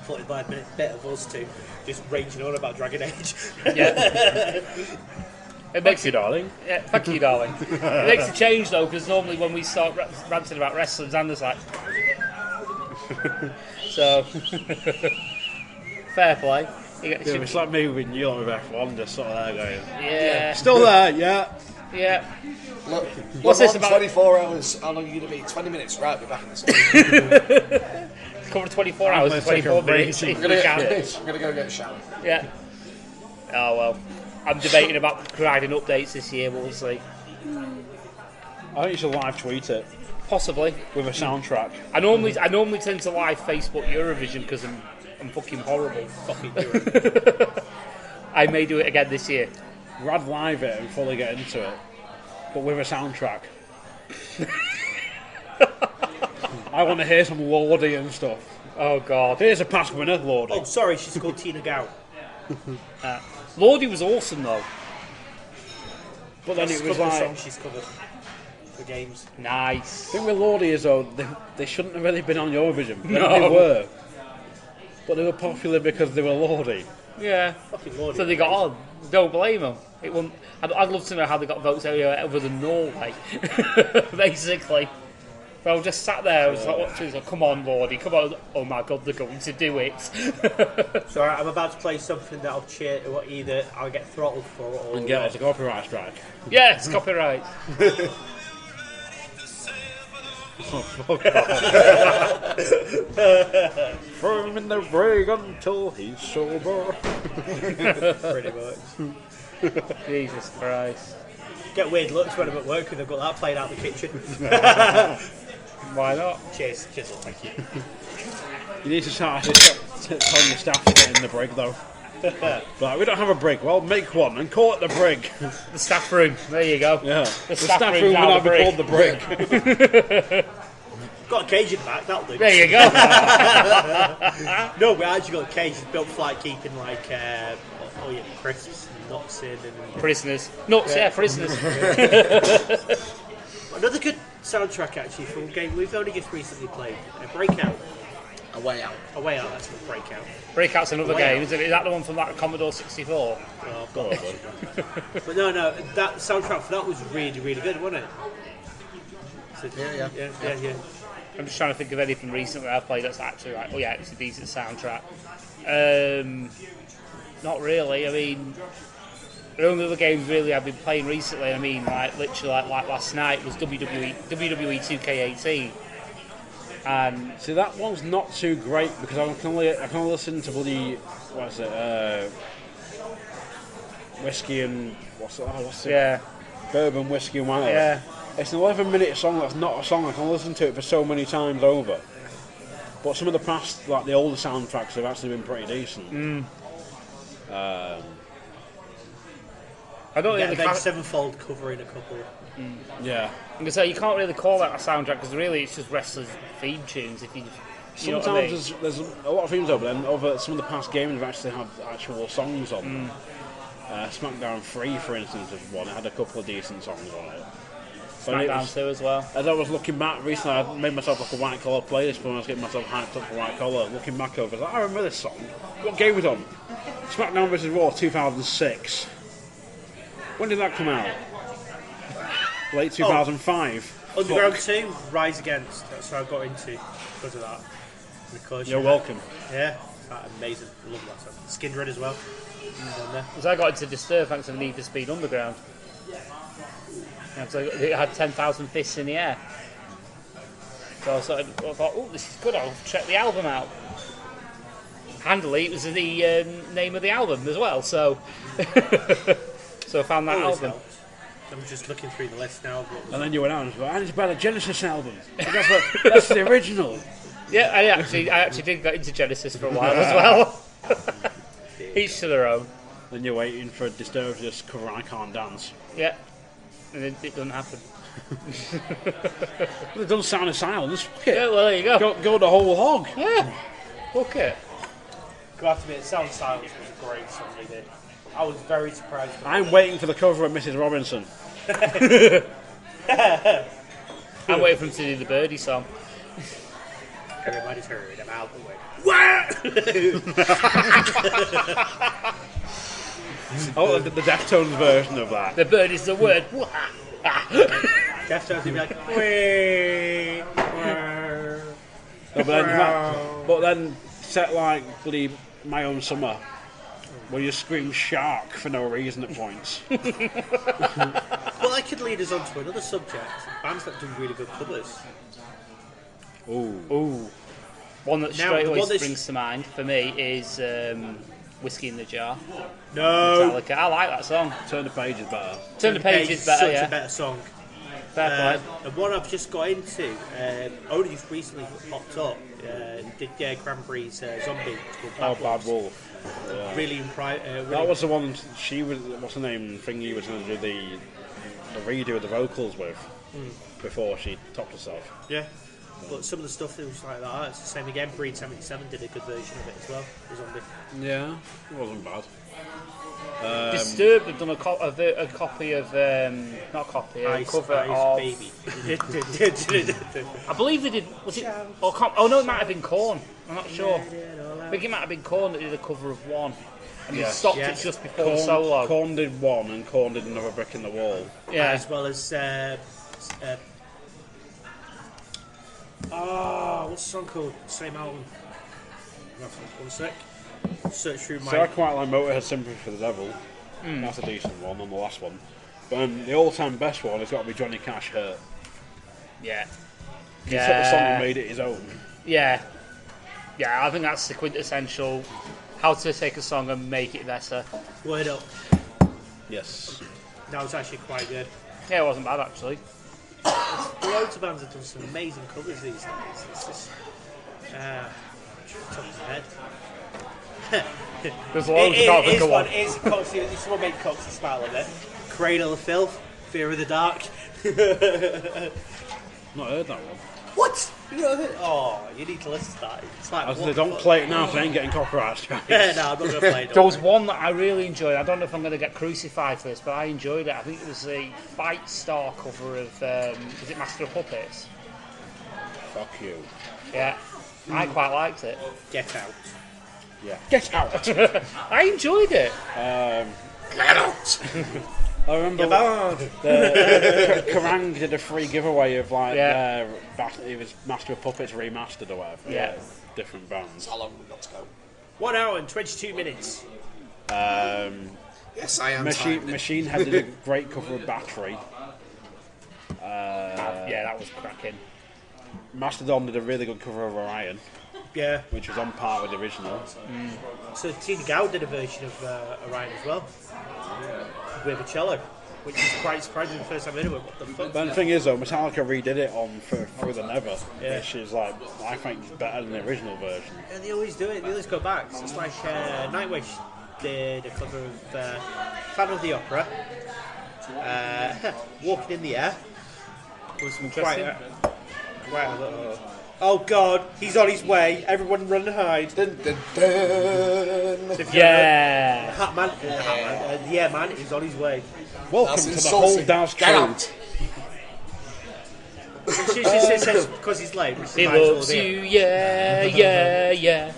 45-minute bit of us two just raging on about Dragon Age. Yeah. Thank you, darling. Yeah, thank you, darling. It makes a change, though, because normally when we start ranting about wrestling, Xander's like... So... Fair play. It's like me with you with F1, just sort of there going. Yeah. Still there, yeah. Yeah. Look, what's this about? 24 hours. How long are you going to be? 20 minutes. Right, we're back in this. Cover 24 hours and 24 minutes. I'm going to go get a shower. Yeah. Oh well. I'm debating about providing updates this year, but we'll see. I think you should live tweet it. Possibly. With a soundtrack. I normally tend to live Facebook Eurovision because I'm fucking horrible. Fucking Eurovision. I may do it again this year. Rad live it and fully get into it, but with a soundtrack. I want to hear some Lordy and stuff. Oh god. Here's a past winner, Lordy. Oh, sorry, she's called Tina Gow. Lordy was awesome though. But then That's it was a couple of like... songs she's covered for games. Nice. The thing with Lordy is though, they shouldn't have really been on Eurovision. No. They were. But they were popular because they were Lordy. Yeah. Fucking Lordy. So they got on. Don't blame them. It wouldn't. I'd love to know how they got votes other than Norway. Basically. But I was just sat there. I was like, watching. Like, come on, Lordy. Come on. Oh my god, they're going to do it. So I'm about to play something that'll cheer. Either I'll get throttled for or. And get us a copyright strike. Yes, copyright. Throw him in the rig until he's sober. Pretty much. Jesus Christ. Get weird looks when I'm at work and they've got that playing out in the kitchen. Why not? Cheers, thank you. You need to start telling the staff to get in the brig though. Like, we don't have a brig. Well, make one and call it the brig. The staff room. There you go. Yeah. The staff room will now be called the brig. Got a cage in the back, that'll do. There you go. No, we actually got a cage built for like keeping like all your crisps and nuts in and Prisoners. Nuts, yeah, prisoners. Another good soundtrack actually from a game we've only just recently played. Breakout. A Way Out. A Way Out, that's what Breakout. Breakout's another Way game, Out. isn't it? Is that the one from like Commodore 64? Oh, I've got it. But no, that soundtrack for that was really, really good, wasn't it? So, yeah. I'm just trying to think of anything recently I've played that's actually like, oh yeah, it's a decent soundtrack. Not really. I mean, the only other games really I've been playing recently, I mean, like literally like last night was WWE 2K18. And See, that one's not too great because I can only listen to bloody whiskey and what's it? yeah, Bourbon, whiskey and whatever. yeah. It's an 11-minute song that's not a song. I can listen to it for so many times over. But some of the past, like the older soundtracks, have actually been pretty decent. I don't Yeah, really. then Sevenfold covering a couple. Yeah. I'm gonna say you can't really call that a soundtrack because really it's just wrestlers' theme tunes. If you know what I mean? Sometimes there's a lot of themes over, then over some of the past games have actually had actual songs on them. SmackDown 3, for instance, was one. It had a couple of decent songs on it. SmackDown 2 as well. As I was looking back recently, I made myself like a white collar playlist when I was getting myself hyped up for white collar. Looking back over, I was like, I remember this song. What game was it on? SmackDown vs. Raw 2006. When did that come out? Late 2005. Underground 2, Rise Against. That's how I got into because of that. Because You're welcome. Yeah, that's amazing. I love that song. Skindred as well. Because I got into Disturb thanks to Need for Speed Underground. Yeah, so it had 10,000 fists in the air. So I thought, oh, this is good, I'll check the album out. Handily, it was the name of the album as well, so so I found that Always album. helps. I'm just looking through the list now. And then you went out and went, I need to buy the Genesis album. That's the original. Yeah, I actually did get into Genesis for a while as well. Each to their own. Then you're waiting for Disturbed to just cover I Can't Dance. Yeah. And it doesn't happen. They've done Sound of Silence. Fuck it. Yeah, well, there you go. Go the whole hog. Yeah. Fuck it. I have to admit, Sound of Silence was a great song they did. I was very surprised. I'm waiting for the cover of Mrs. Robinson. I'm waiting for him to do the Birdie song. Everybody's heard about the way. Oh, the Deftones version of that. The bird is the word. Deftones would be like, wait. But then set like bloody My Own Summer, where you scream shark for no reason at points. Well, that could lead us on to another subject. Bands that do really good covers. Ooh. One that Now, straight the away one that's- springs to mind for me is Whiskey in the Jar. No. Metallica. I like that song. Turn the Page is better. Turn the Page is better, Such yeah. a better song. Fair play. And one I've just got into, only recently popped up, did Cranberry's Zombie. It's called Bad Wolf. Yeah. Really, That was the one she was. What's her name? Thingy was going to do the redo of the vocals with before she topped herself. Yeah. But some of the stuff that was like that, it's the same again. Breed 77 did a good version of it as well. The Zombie. Yeah, it wasn't bad. Disturbed have done a copy of not a copy, a cover of Baby. I believe they did. Was it? Oh no, it might have been Korn. I'm not sure. I think it might have been Korn that did a cover of one, and they stopped it just before the solo. Korn did one, and Korn did Another Brick in the Wall. Yeah, as well as what's the song called? Same album. One sec. Search through my. So I quite like Motorhead Sympathy for the Devil. That's a decent one on the last one. But the all-time best one has got to be Johnny Cash Hurt. yeah, He took the song and made it his own. yeah. I think that's the quintessential. How to take a song and make it better. Word up. Yes. That was actually quite good. Yeah, it wasn't bad actually. Loads of bands have done some amazing covers these days. It's just top of the head. There's loads I can't think of one. It's Coxy. It's what made Coxy smile a bit. Cradle of Filth, Fear of the Dark. Not heard that one. What? You know, oh, you need to listen to that. It's like, They don't play it now, so they ain't getting copyright strikes. Yeah, no, I'm not going to play it. There was one that I really enjoyed. I don't know if I'm going to get crucified for this, but I enjoyed it. I think it was a Fight Star cover of, is it Master of Puppets? Fuck you. Yeah, I quite liked it. Get Out. Yeah. Get out! I enjoyed it. Get out! I remember Kerrang did a free giveaway of like it was Master of Puppets remastered or whatever. Yeah. Different bands. How long we got to go? 1 hour and 22 minutes. Yes, I am. Machine Head did a great cover of Battery. Yeah, that was cracking. Mastodon did a really good cover of Orion, Yeah. which was on par with the original. So Tina Gow did a version of Orion as well, with a cello, which is quite surprising the first time I heard it. What the fuck? But the thing is, though, Metallica redid it on Through the Never, Yeah. which is like, I think it's better than the original version. And they always do it. They always go back. So it's like Nightwish did a cover of Fan of the Opera. Walking in the Air was quite a little. Oh God, he's on his way. Everyone run and hide. Dun, dun, dun. Yeah. The Hat Man is on his way. Welcome That's to the insulting. whole Dance Get Crew. out. She says because he's late. Which He reminds loves all of you, yeah.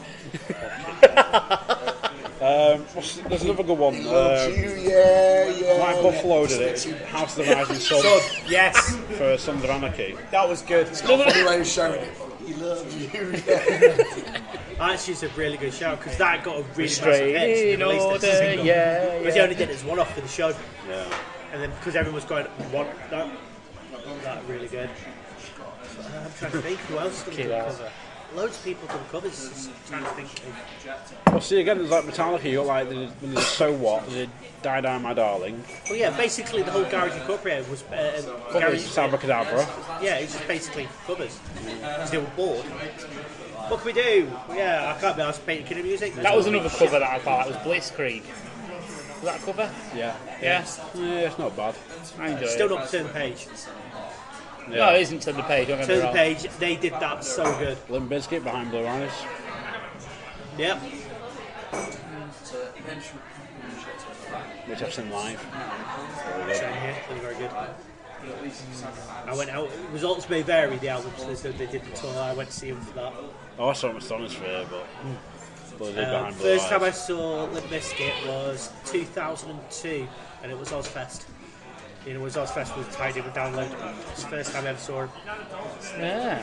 There's another good one. Yeah. Mike Buffalo did it. House of the Rising Sun Son, yes, for Sons of Anarchy. that was good. Funny way of showing it. He loves you. Yeah. Actually, it's a really good shout because that got a really massive Straight hit. So in they released it as a order, single. yeah. But they only did it as one off for the show, Yeah. and then because everyone was going one, that really good. So, I'm trying to think who else did the cover. Loads of people done covers. Just trying to think. Well, see, again, there's like Metallica, you got like, when they did So What, they did Die Die My Darling, Well, yeah, basically the whole Garage Incorporated was Garage. Abracadabra. Yeah, it's just basically covers. Because they were bored. What can we do? Yeah, I can't be asked painting kid music. That was another cover that I thought. That was Blitzkrieg. Was that a cover? Yeah. Yeah. Yeah, it's not bad. I enjoy Still it. not Turn the Page. No, it isn't Turn the Page. Don't get me Turn the wrong. Page, they did that so good. Limp Bizkit Behind Blue Eyes. Yep. Which I've seen live. Same here, they're very good. I went out, results may vary, the albums, so they did the tour, I went to see them for that. Oh, I saw him at Sonosphere, but they did Behind Blue First Eyes. time I saw Limp Bizkit was 2002, and it was Ozfest. You know, it was Ozfest was tied in with Download. It's the first time I ever saw him. Yeah.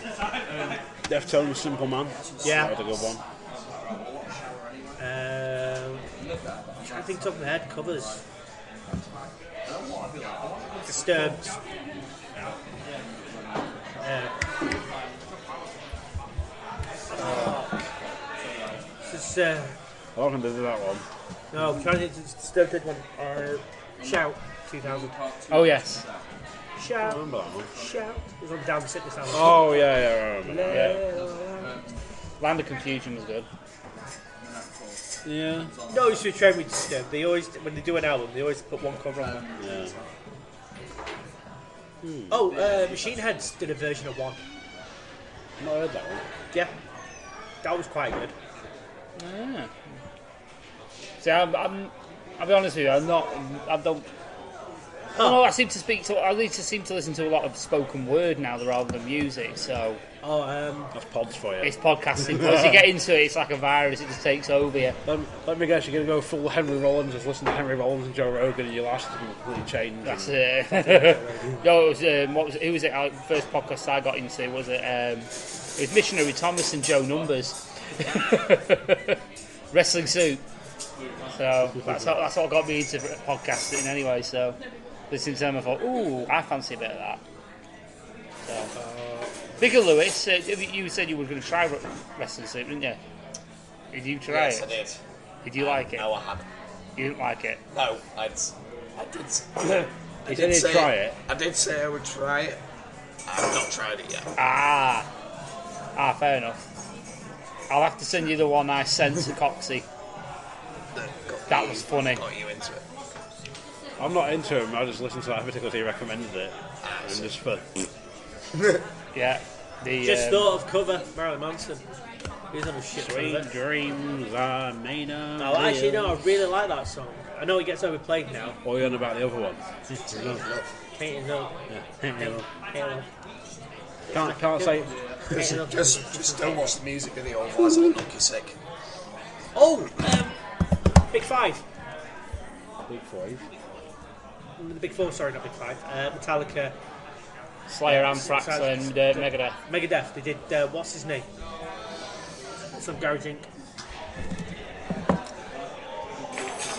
Deftones Simple Man. Yeah. That was a good one. I'm trying to think top of my head, covers. Disturbed. This is, I don't think they did that one. no, I'm trying to think, Disturbed did one. Shout, 2000. Oh yes. Shout, Remember that one? shout. It was on the Down Sickness album. Oh, yeah, I remember that. Yeah. Land of Confusion was good. Yeah. No, it's with Trend with Disturbed. They always, when they do an album, they always put one cover on there. Yeah. Oh, Machine Heads did a version of one. I've not heard that one. Yeah. That was quite good. Yeah. See, I'll be honest with you. I don't. Oh, I need to seem to listen to a lot of spoken word now rather than music. So That's pods for you. it's podcasting. Once you get into it, it's like a virus. It just takes over you. Let me guess, you're going to go full Henry Rollins, just listen to Henry Rollins and Joe Rogan, and your last completely change. That's it. Yo, it was, who was it? Our first podcast I got into was it was Missionary Thomas and Joe Numbers. Wrestling suit. So that's what got me into podcasting anyway. So listening to them, I thought, ooh, I fancy a bit of that. So, Bigger Lewis, you said you were going to try wrestling suit, didn't you? Did you try Yes, it? I did. Did you like it? No, I haven't. You didn't like it? No, I did. He said he'd try it. I did say I would try it. I've not tried it yet. Ah, fair enough. I'll have to send you the one I sent to Coxy. That was funny. Got you into it. I'm not into him, I just listened to that because he recommended it. And just for... Yeah. Just thought of cover, Marilyn Manson. He's on a shit Sweet cover. dreams are made of... No, actually, no, I really like that song. I know it gets overplayed now. Or you're on about the other one. Painting Love. Yeah. Halo. Can't say... Just don't watch the music video, otherwise I'll knock you sick. Oh, Big Five. Big Five. The Big Four, sorry, not Big Five. Metallica, Slayer, Anthrax, and Megadeth. Megadeth. They did, what's his name? Some Garage Inc.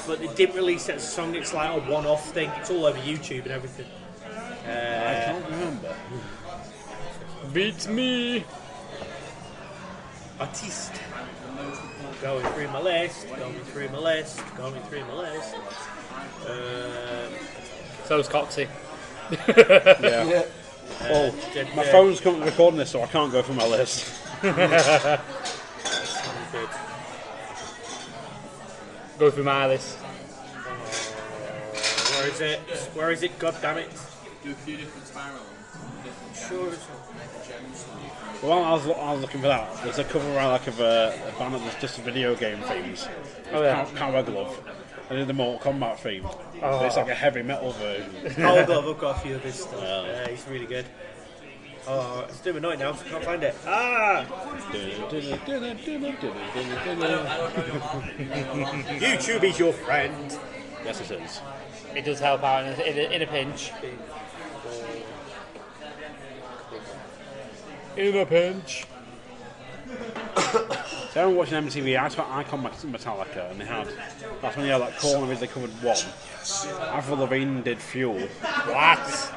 But they didn't release that song, it's like a one-off thing. It's all over YouTube and everything. I can't remember. Beats me. Artiste. Going through my list. So's Coxy. Yeah. Well, my phone's currently recording this, so I can't go through my list. Go through my list. Where is it? God damn it. Do a few different spirals. Sure. Well, I was looking for that. There's a cover I like of a band that's just video game themes. Oh yeah. Can't Glove. I did the Mortal Kombat theme. Oh. It's like a heavy metal version. I've got a few of his stuff. Yeah, he's really good. Oh, it's doing annoying now. I can't find it. Ah! YouTube is your friend. Yes, it is. It does help out in a pinch. In a pinch. So I was watching MTV, I saw Icon Metallica, and that's when they had that corner they covered one. Avril Lavigne did Fuel. What?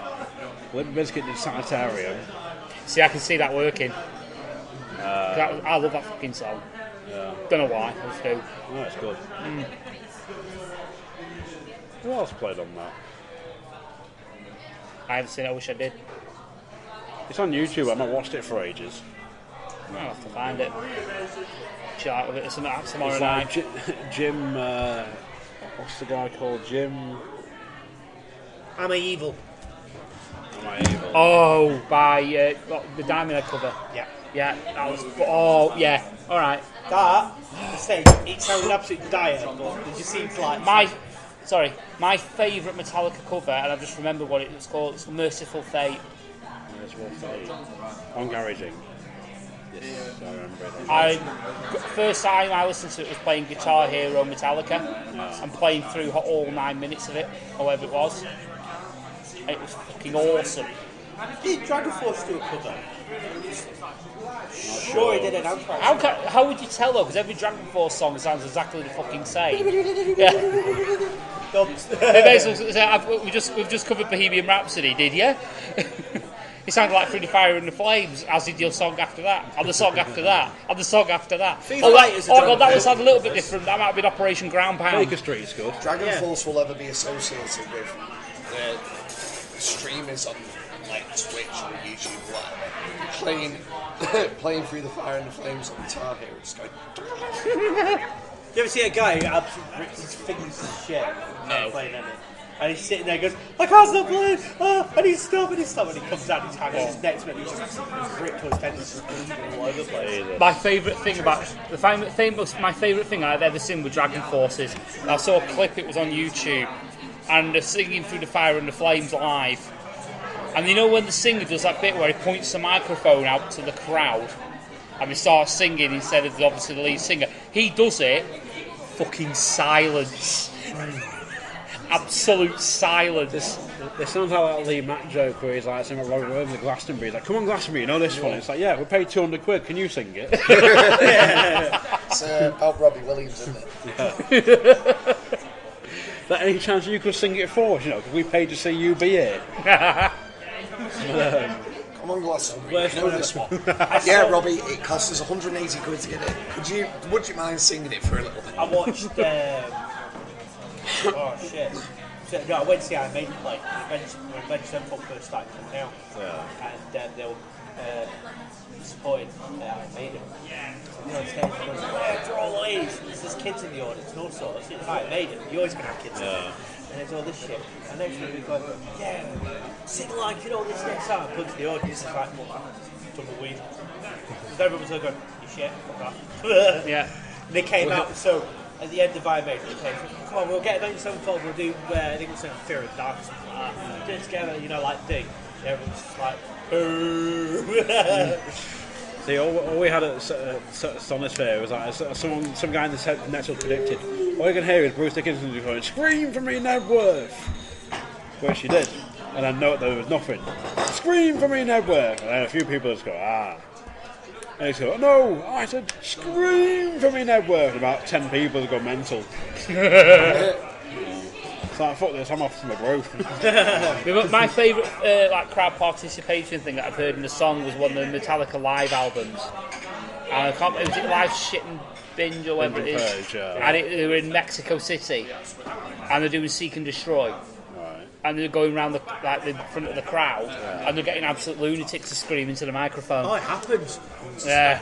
Limp Bizkit did Sanitarium. See, I can see that working. I love that fucking song. Yeah. Don't know why, I just do. Oh, it's good. Who else played on that? I haven't seen it, I wish I did. It's on YouTube, I've not watched it for ages. I'll have to find it. Chill out with it tomorrow It's night. like Jim, what's the guy called? Jim... Am I evil? Am I Evil? Oh, by the Diamond Head cover. Yeah. Yeah, that was... Oh, yeah. Alright. That, the stage, it sounded absolutely dire, but it just seems like... My favourite Metallica cover, and I just remember what it was called, it's Merciful Fate. On Garage Inc. Yes, I remember it. First time I listened to it was playing Guitar Hero Metallica, and playing through all 9 minutes of it, or whatever it was. It was fucking awesome. Did Dragon Force do a cover? Sure, he did an outro. How would you tell though? Because every Dragon Force song sounds exactly the fucking same. We've just covered Bohemian Rhapsody, did you? It sounded like Through the Fire and the Flames, as did your song after that, and the song after that, and the song after that. God, that was a little bit different. That might have been Operation Ground Pound. Baker Street's good. Dragon Force will ever be associated with the streamers on like Twitch or YouTube, whatever, playing Through the Fire and the Flames on Guitar Hero. It's going. You ever see a guy who absolutely rips his fingers to shit? No. Playing it. And he's sitting there and goes, I can't stop playing! I need to stop, and he comes out, his hand, his next minute, he's just ripped to his fingers, just bleeding all over the place. My favourite thing I've ever seen with Dragon Force is I saw a clip, it was on YouTube, and they're singing Through the Fire and the Flames live. And you know when the singer does that bit where he points the microphone out to the crowd and he starts singing instead of obviously the lead singer? He does it, fucking silence. Absolute silence. This sounds like that Lee Mack joke where he's like saying Robert Williams at Glastonbury. He's like, come on Glastonbury, you know this one? It's like, yeah, we paid £200, can you sing it? It's about Robbie Williams, isn't it? Yeah. That any chance you could sing it for us, you know, because we paid to see you be here. Come on, Glastonbury, you know this one. Yeah, Robbie, it cost us £180 to get it. Would you mind singing it for a little bit? I watched, oh shit. So, no, I went to see Iron Maiden play. Avengers Sevenfold first started coming out. Yeah. And they were supporting Iron Maiden. So, you know, stage goes, for all these. There's kids in the audience and all sorts. It's Iron Maiden. You always can have kids in there. And there's all this shit. And next week we go, yeah, sing like, you know, this next time. Put to the audience, it's like, tumbleweed. Because everyone was going, you shit, fuck off. Yeah. And they came out, so at the end of Iron Maiden, they came, come on, we'll get Avengers Sevenfold, we'll do, I think it's Fear of Dark or something like that. Do it together, you know, like D. Everyone's just like, See, all we had at Sonisphere was like some guy in the net predicted. All you can hear is Bruce Dickinson going, "Scream for me, Nebworth," which she did, and then note there was nothing. "Scream for me, Nebworth," and then a few people just go, "Ah." And he's go, "No, I said scream for me, Nebworth." And about 10 people have gone mental. So I fuck this, I'm off to my group. My favourite like crowd participation thing that I've heard in the song was one of the Metallica live albums. And I can't remember, was it Live Shit and Binge or whatever it is? Purge, yeah. And they were in Mexico City. And they're doing Seek and Destroy. Right. And they're going around the front of the crowd. Yeah. And they're getting absolute lunatics to scream into the microphone. Oh, it happens. Yeah.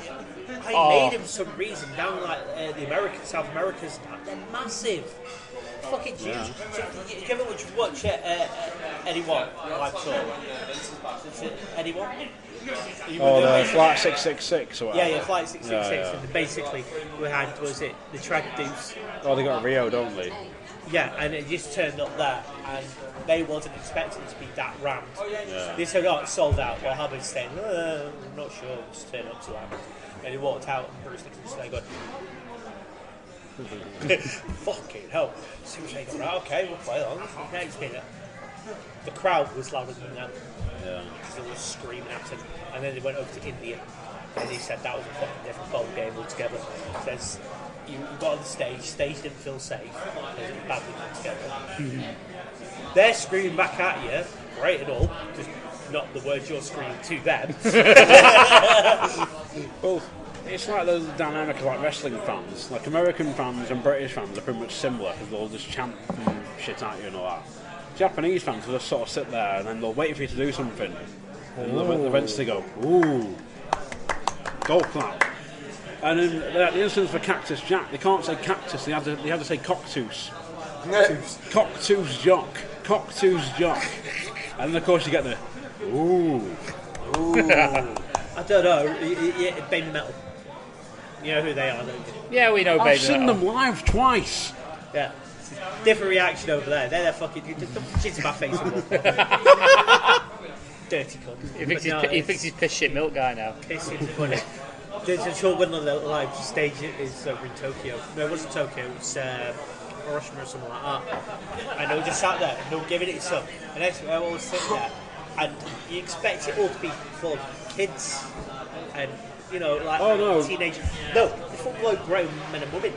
I made him for some reason down like the Americans, South America's. They're massive. Fucking huge. Yeah. So, you ever watch anyone live tour? Anyone? Oh, the Flight 666 or whatever. Yeah, Flight 666. Yeah. And basically, we had, was it the Trad Deuce? Oh, they got Rio, don't they? Yeah, and it just turned up there, and they wasn't expecting it to be that rammed. Yeah. They said, "Oh, it's sold out." Well, Hubbard's saying, "I'm not sure." Just turn up to that, and he walked out, and Bruce Dickinson was going, "Fucking hell!" So they go, "Right, okay, we'll play on." Next minute, the crowd was louder than them. Yeah. Because they were screaming at him, and then they went over to India, and he said that was a fucking different ball game altogether. He says, you got on the stage didn't feel safe, because it was badly put together. They're screaming back at you, great and all, just not the words you're screaming to them. Well, it's like the dynamic of like wrestling fans. Like American fans and British fans are pretty much similar because they'll just chant and shit at you and all that. Japanese fans will just sort of sit there and then they'll wait for you to do something. And they'll eventually go, ooh, golf clap. And in the instance for Cactus Jack, they can't say cactus, they have to say coctus. Coctus jock. Coctus jock. And then of course you get the, ooh. I don't know, Baby Metal. You know who they are, don't you? Yeah, we know Baby I've seen Metal. them live twice. Yeah. Different reaction over there. They're fucking shit in my face. Dirty cunt. He thinks he's piss shit milk guy now. It's funny. There's a short one on the live stage is over in Tokyo. No, it wasn't Tokyo. It was Hiroshima or something like that. And they were just sat there and they were giving it some. And next they're all sitting there, and you expect it all to be full of kids and like teenagers. No, it's full of grown men and women.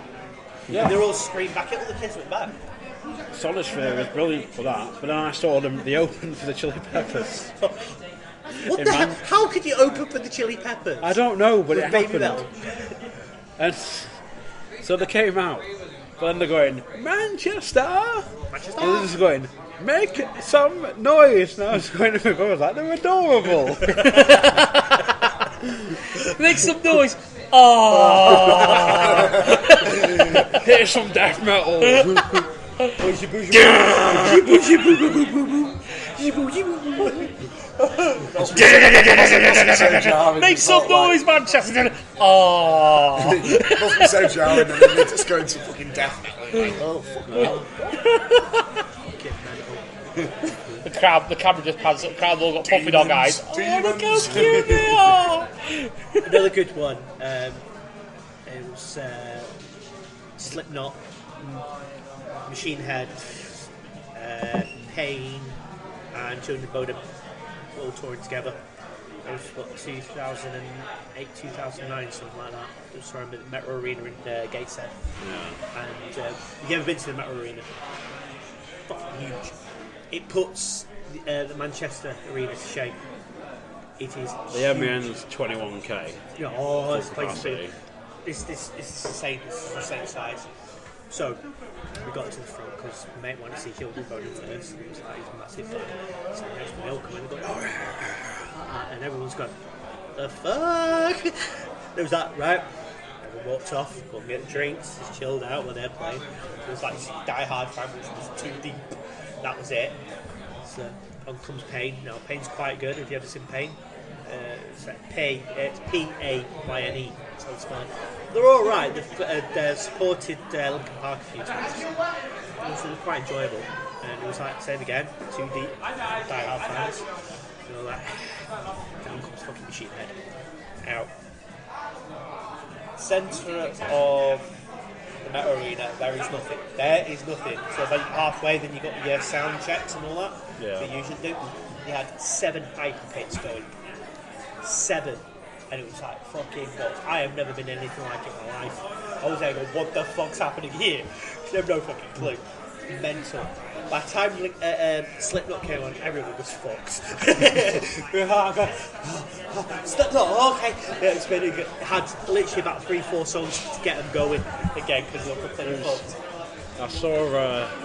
Yeah. And they're all screaming back at all the kids went back. Solid Sphere was brilliant for that, but then I saw them. They opened for the Chili Peppers. What the hell? How could you open for the Chili Peppers? I don't know, but it Baby happened. And so they came out, but then they're going, Manchester! And they're just going, make some noise. And I was going to my brother, like, they're adorable. Make some noise. Oh! Here's some death metal. Make some noise, Manchester. Oh! Must be so jarring, and then they just go into fucking death metal. Oh, fuck me. The camera just pans up. The crowd all got puppy dog eyes. Oh, look how cute they are! Another good one. It was Slipknot, Machine Head, Pain, and Children of Bodom all touring together. It was what 2008, 2009, something like that. It was around the Metro Arena in Gateshead. Yeah. And have you ever been to the Metro Arena? Fucking huge. It puts the Manchester Arena to shame. It is. The MEN's 21k. Yeah, oh, it's place to be. It's the same size. So we got to the front because my mate wanted to see Children of Bodom first. And it was like, he's a massive fan. So next to milk, and we go, and everyone's going, the fuck? There was that, right? Everyone walked off, go and get the drinks, just chilled out when they're playing. It was like Die Hard fan, which was too deep. That was it. So on comes Pain. Now Pain's quite good. Have you ever seen Pain? It's like it's P-A-Y-N-E. So it's fine. They're all right. They've supported Linkin Park a few times. So they're quite enjoyable. And it was like same again. Too deep. Die Hard fans. You know, like down comes fucking Machine Head. Out. Centre of the Metro Arena, there is nothing. There is nothing. So about halfway, then you got your sound checks and all that. Yeah. That you usually do. You had 7 hyper pits going. 7. And it was like fucking nuts. I have never been anything like it in my life. I was there going, what the fuck's happening here? I have no fucking clue. mental. By the time Slipknot came on, everyone was fucked. Slipknot, okay. Yeah, it's been it had literally about 3-4 songs to get them going again because they were completely fucked. I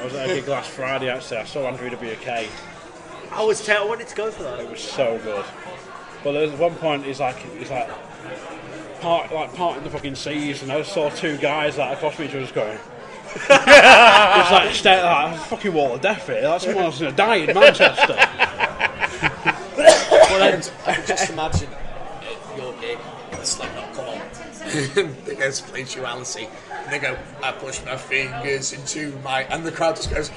was at a gig last Friday actually. I saw Andrew WK. I wanted to go for that. It was so good. But there was one point he's like parting the fucking seas, and I saw two guys like across me each other just going. It's like staring like a fucking wall of death here. Like someone else is gonna die in Manchester. Well, then, I can just imagine your gig. It's like, come on. They go to play Duality, and they go, I push my fingers into my, and the crowd just goes.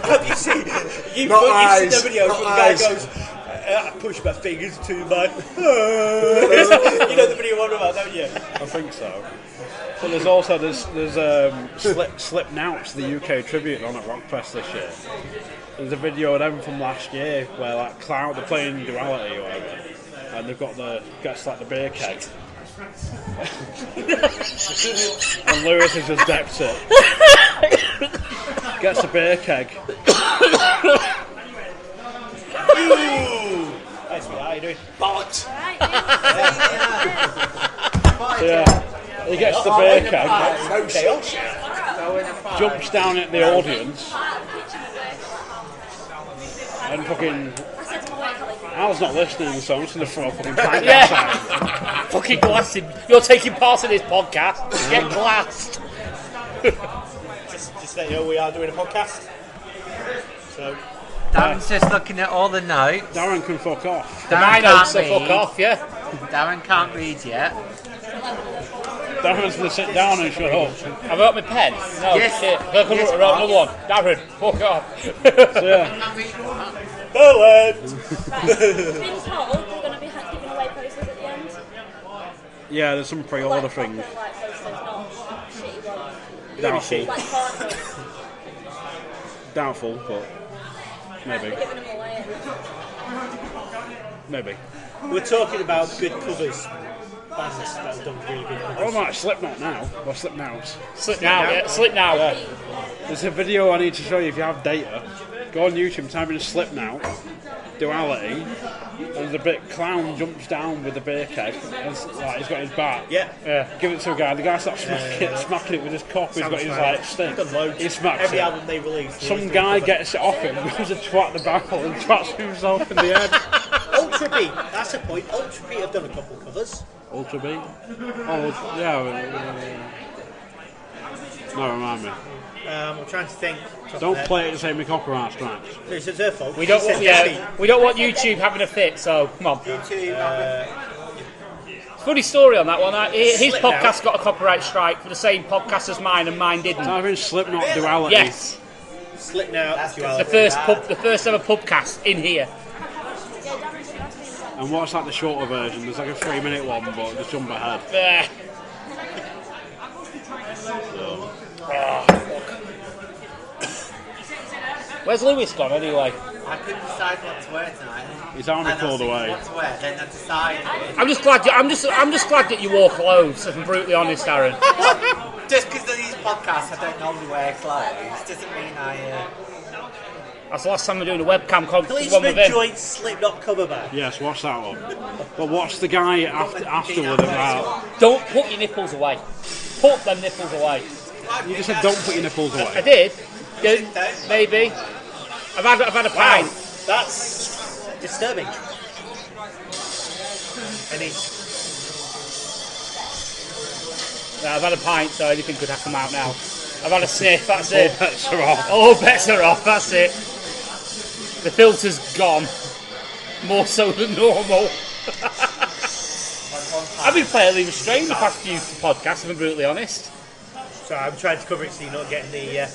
Have you seen? You've seen the video from the guy goes. I push my fingers to my. You know the video one about, don't you? I think so. But there's also Slipknot's the UK tribute on at Rockfest this year. There's a video of them from last year where like Cloud they're playing Duality or whatever, and they've got the beer keg. And Lewis has just decked it. Gets the beer keg. Nice, how you doing? Bollocks! Yeah, he gets the beer keg, jumps down at the audience, and fucking. Al's not listening, so I'm just going to throw a fucking pint outside. Fucking glassing. You're taking part in this podcast. Get glassed. Just let you know we are doing a podcast. So. Darren's just looking at all the notes. Darren can fuck off. My notes are fuck off, yeah. Darren can't read yet. Darren's going to sit down and shut up. I've got my pen. No, Yes. shit. I've got another one. Darren, fuck off. So, yeah. Helen! Been told we're going to be giving away posters at the end. Yeah, there's some pre-order things. Like posters, not shitty ones. Doubtful. Like cardboard. Doubtful, but maybe. We're giving them away. Maybe. We're talking about good covers. Bands that have done really good covers. Oh my, Slipknot now. Or Slipknot. Slip now, yeah. Slip now. Yeah. There's a video I need to show you if you have data. Go on YouTube, type in Slipknot, Duality, and there's a bit Clown jumps down with the beer keg, and like, he's got his bat. Yeah. Give it to a guy, the guy starts smacking it with his cock, he's got his like stick. He smacks Every it. album they release. Some guy gets it off him, goes to twat the barrel and twats himself in the head. Ultra Beat, that's a point. Ultra Beat have done a couple of covers. Ultra Beat? Oh, yeah. No, remind me. I'm trying to think. Don't play it the same with copyright strikes. It's their fault. We don't want YouTube having a fit, so come on. Funny story on that one. His podcast got a copyright strike for the same podcast as mine, and mine didn't. I've been Slipknot Duality. Yes. Slipknot The first ever pubcast in here. And what's like the shorter version? There's like a 3-minute one, but just jump ahead. Where's Lewis gone anyway? I couldn't decide what to wear tonight. His army called away. What to wear, then I decided. I'm just glad that you wore clothes. If I'm brutally honest, Aaron. Just because of these podcasts, I don't normally wear clothes. Doesn't mean I. That's the last time we're doing a webcam conference. Policeman joint Slipknot cover band. Yes, watch that one. But watch the guy afterward about. Don't put your nipples away. Put them nipples away. You just said don't put your nipples away. I did. Maybe. I've had a pint. Wow, that's disturbing. I've had a pint, so anything could have come out now. I've had a sniff, that's it. All bets are off. All bets are off, that's it. The filter's gone. More so than normal. I've been fairly restrained the past few podcasts, if I'm brutally honest. So I'm trying to cover it so you're not getting the...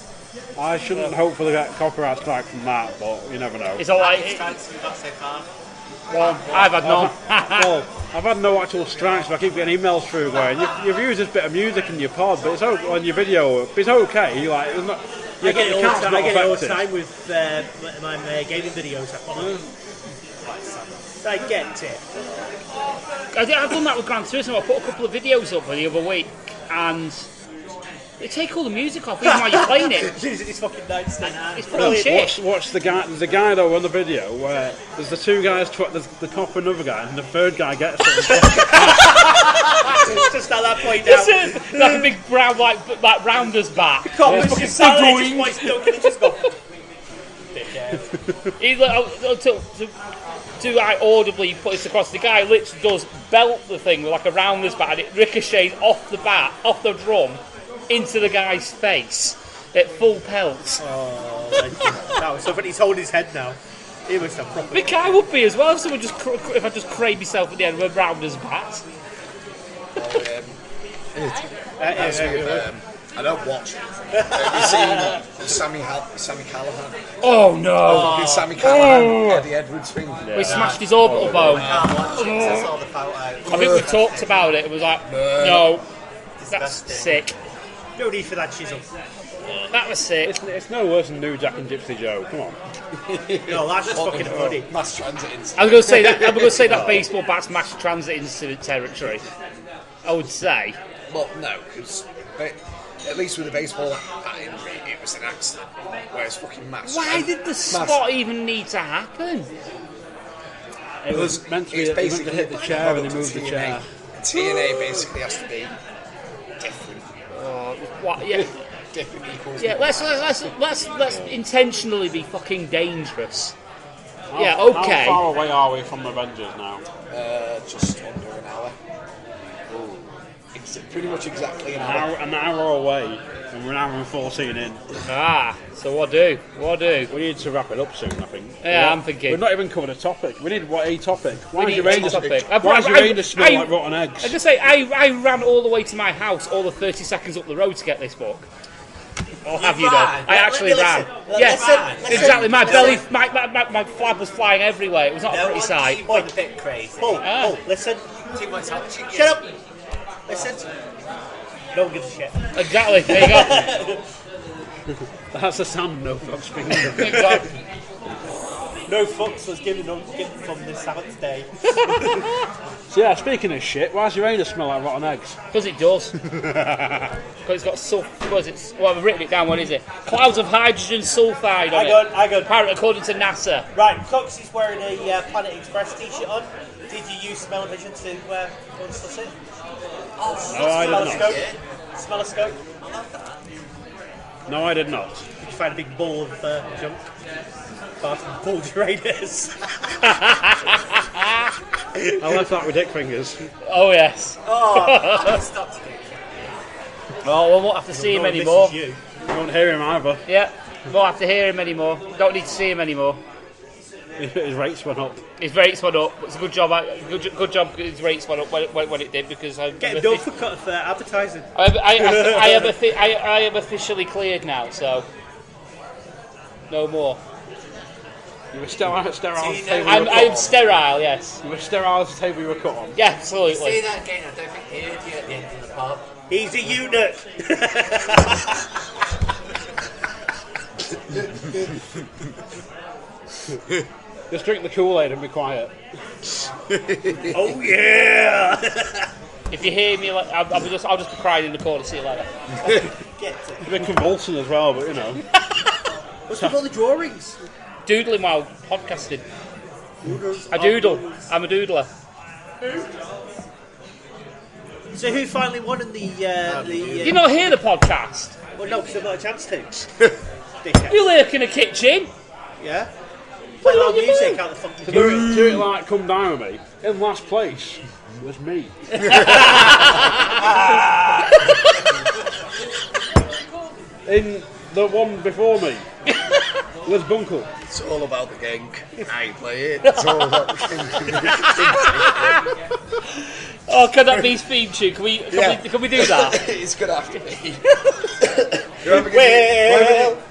I shouldn't hopefully get copyright strike from that, but you never know. It's alright. Well, I've had none. Well, I've had no actual strikes, but I keep getting emails through going, you've used this bit of music in your pod, but it's okay, on your video, but it's okay. Like, it's not, I get it all the time with my gaming videos. I get it. I've done that with Gran Turismo. I put a couple of videos up the other week, and They take all the music off even while you're playing it. Using his fucking nightstick. It's full of shit. Watch the guy. There's a guy though on the video where there's the two guys. There's the top of another guy, and the third guy gets it. Just at that point now. Like a big brown, like rounder's bat. He's fucking silent. He just points, he just goes. He to audibly put this across, the guy literally does belt the thing with like a rounder's bat, and it ricochets off the bat, off the drum, into the guy's face at full pelt. Oh, so when he's holding his head now, he must have proper. The guy would be as well if someone if I just crane myself at the end with a rounder's bat. I don't watch it. Have you seen Sammy Callahan? Oh no! Sammy Callahan, Eddie Edwards thing. Yeah. We smashed his orbital bone. I saw the photo. I think we talked about it. It was like, no, that's sick. No need for that chisel. That was sick. It's no worse than New Jack and Gypsy Joe. Come on. No, that's just fucking funny. Mass transit incident. I was going to say that. I'm going to say that baseball bat's mass transit incident territory. I would say. Well, no, because at least with the baseball bat injury, it was an accident. Whereas fucking mass. Why did the spot even need to happen? It was meant to be basically hit the chair and they moved the chair. TNA basically has to be different. What? Yeah. Different equals. Yeah. Let's intentionally be fucking dangerous. Yeah. Okay. How far away are we from Avengers now? Just under an hour. It's pretty much exactly an hour. An hour away, and we're an hour and 14 in. So what do? We need to wrap it up soon, I think. Yeah, I'm thinking. We've not even covered a topic. We need a topic. Why does your anus smell like rotten eggs? I just say I ran all the way to my house, all the 30 seconds up the road to get this book. Or have you done? I actually ran. Yes, exactly. My belly, my flab was flying everywhere. It was not a pretty sight. A bit crazy. Paul, listen. Too much action. Shut up. Listen. No one gives a shit. Exactly. There you go. That's the sound no fucks being Exactly. No fucks was given from this Sabbath day. So yeah, speaking of shit, why does your anus smell like rotten eggs? Because it does. Because it's got sulfur. Well, I've written it down. What is it? Clouds of hydrogen sulfide on it. I got. Apparently, according to NASA. Right, Coxy's wearing a Planet Express t-shirt on. Did you use smell-o-vision to unstuff it? No, I did not. Smell a scope? No, I did not. Did you find a big ball of junk? Apart from Paul Uranus. I left that with dick fingers. Oh yes. Stop speaking. Oh, we won't have to see him anymore. You won't hear him either. Yeah, won't have to hear him anymore. Don't need to see him anymore. His rates went up. His rates went up. It's a good job. Good job. His rates went up when it did because get him done for advertising. I am officially cleared now, so no more. You were sterile at the table. I'm sterile. Yes. You were sterile at the table you were cut on. Yeah, absolutely. Say that again. I don't think he heard you at the end of the pub. He's a eunuch. Just drink the Kool-Aid and be quiet. Oh yeah! If you hear me, I'll just be crying in the corner. See you later. Get it. A bit convulsing as well, but you know. What's with all the drawings? Doodling while podcasting. I doodle. I'm a doodler. So who finally won in the You not hear the podcast? Well, no, because I've not a chance to. You lurk in a kitchen. Yeah. Play loud music out the fucking kitchen. Do it like Come Down With Me. In last place was me. In the one before me was Bunkle. It's all about the gank. I play it. It's all about the gank. Oh, can that be his theme tune? Can we do that? It's gonna have to be.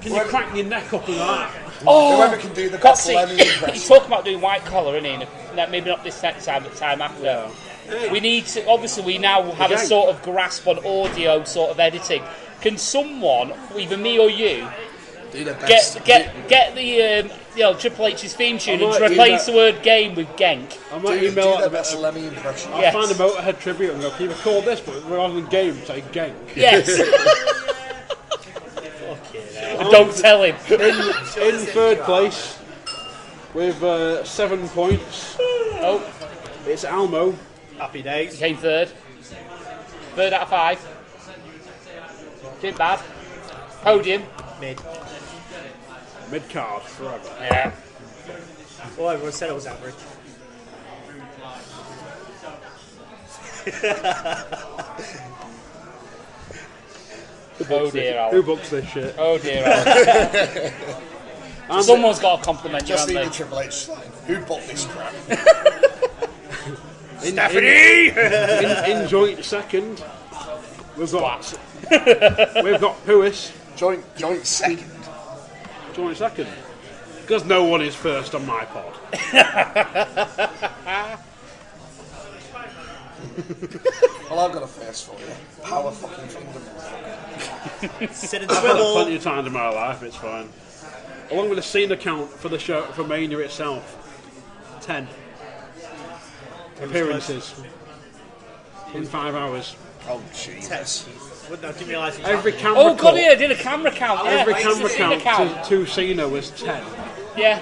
Can you crack your neck up and that? Oh, whoever can do the best Coxy, Lemmy impression. he's talking about doing white collar, isn't he? Maybe not this time, but time after. Yeah. We need to. Obviously, we now have a sort of grasp on audio, sort of editing. Can someone, either me or you, do the best. get the Triple H's theme tune and replace the word game with Genk? I might do email the best Lemmy impression. I'll find a Motorhead tribute and go, can you record this, but rather than game, say Genk. Yes. Don't tell him. In third place with 7 points. Oh, It's Almo. Happy days. he came third. Third out of 5. Didn't bad. Podium. Mid. Mid card forever. Yeah. Well, everyone said it was average. Oh dear, Alan. Who books this shit? Oh dear, Alan. Someone's got to compliment you, Just haven't need they? the Triple H sign. Who bought this crap? Stephanie! In joint second, we've got Puis. Joint second. Joint second. Because no one is first on my pod. Well, I've got a first for you. Power fucking Kingdom. Sit and I've had swivel. plenty of times in my life, it's fine. Along with the scene account for the show, for Mania itself, 10 appearances in 5 hours. Oh, Jesus. I didn't realise it was Every happening. camera Oh god, cut, yeah, I did a camera count. Yeah. every I used camera to see the count to Cena was 10. Yeah.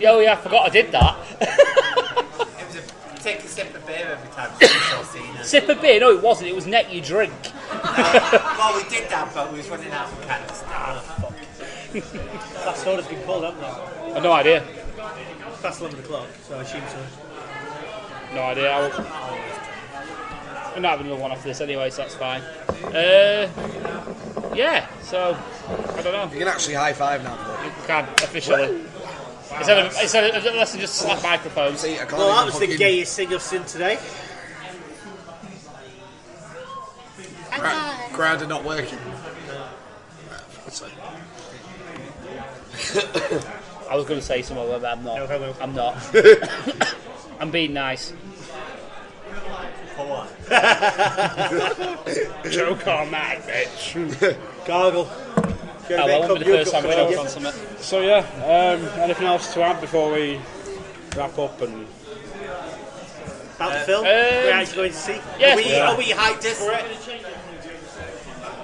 Oh yeah, I forgot I did that. It was take a sip of beer every time you saw Cena. Sip of beer? No, it wasn't. It was net you drink. Well, we did that, but we was running out of kind of stuff. That soda's been pulled, haven't they? I've no idea. Past 11 o'clock, so I assume so. No idea. I'm not having another one after this anyway, so that's fine. Yeah, so I don't know. You can actually high five now, boy. You can officially. Instead of less than just slap microphones. See, I can't Well, that even was the fucking- gayest thing I've seen today. Crowd are not working. I was going to say something, but I'm not. No, hello. I'm not. I'm being nice. Joke on that, bitch. Gargle. Oh, that won't be the first time we choked on something. So yeah, anything else to add before we wrap up and About the film? We're actually going to see. Yes. Are we hyped for it?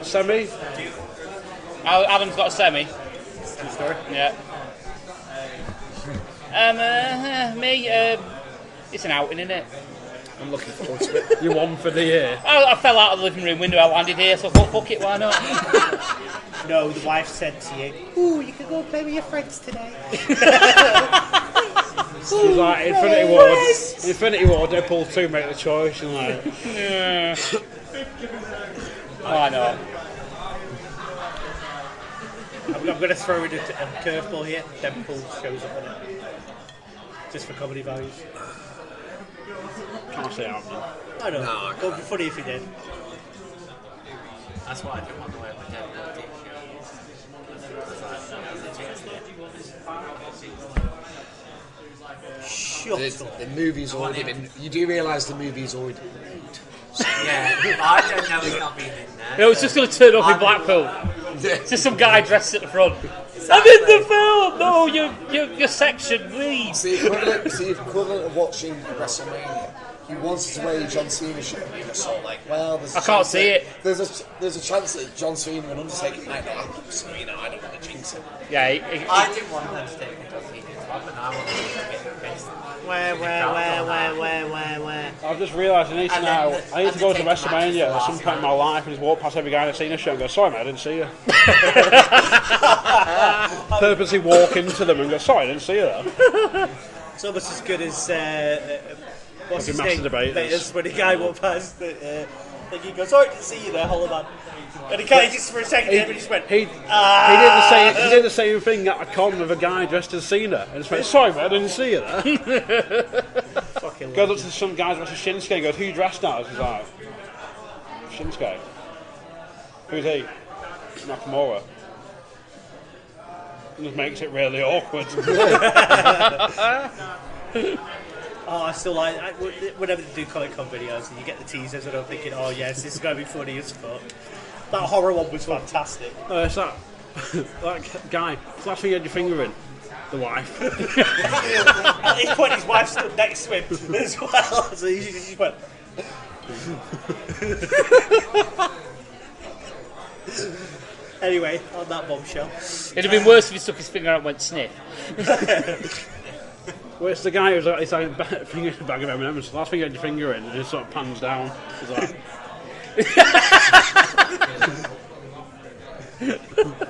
semi? Adam's got a semi. True story. Yeah. Me, it's an outing, isn't it? I'm looking forward to it. You won for the year. I fell out of the living room window, I landed here, so I thought, fuck it, why not? No, the wife said to you, "Ooh, you can go play with your friends today." It was like Infinity War, Deadpool 2 make the choice and like Yeah. Oh, I know. I'm going to throw in a curveball here. Deadpool shows up on it. Just for comedy values. can't say happening. I know. It would be funny if he did. That's why I didn't want to wear my Deadpool t-shirt. Shut up. The movie's already been. You do realise the movie's already been made. Yeah, but I don't know he's not been in there. It was just going to turn up in Blackpool. Just some guy dressed at the front. I'm in the film! No, your section, please. The equivalent of watching WrestleMania. He wanted to wear a John Cena shirt, but he was sort of like, well, there's a I can't chance see that- it. There's a chance that John Cena and Undertaker might not happen, so I don't want to jinx it. Yeah, I didn't want them to take it because he did swap, and I wanted him to get pissed. Where? I've just realised I need to go to WrestleMania at some point in my life and just walk past every guy I've seen a show and go, sorry mate, I didn't see you. Purposely walk into them and go, sorry, I didn't see you there. It's almost as good as what's his Master name? Debaters. When the guy walked past, he goes, "Sorry, I didn't see you there, Hollow Man." And he kind of just for a second, he just went, He did the same thing at a con with a guy dressed as Cena and just went, sorry mate, I didn't see you there. "Fucking." Goes up to some guy dressed as Shinsuke and goes, who you dressed as? He's like, Shinsuke. Who's he? Nakamura. And just makes it really awkward. Oh, I still like whenever they do Comic Con videos and you get the teasers and I'm thinking, oh yes, this is going to be funny as fuck. That horror one was fantastic. It's that guy. It's the last thing you had your finger in. The wife. At this point, his wife stood next to him as well, so he just went. Anyway, on that bombshell. It'd have been worse if he stuck his finger out and went sniff. Well, it's the guy who's like, it's like a finger in the bag of M&M's. Last thing you had your finger in, and it just sort of pans down. It's like,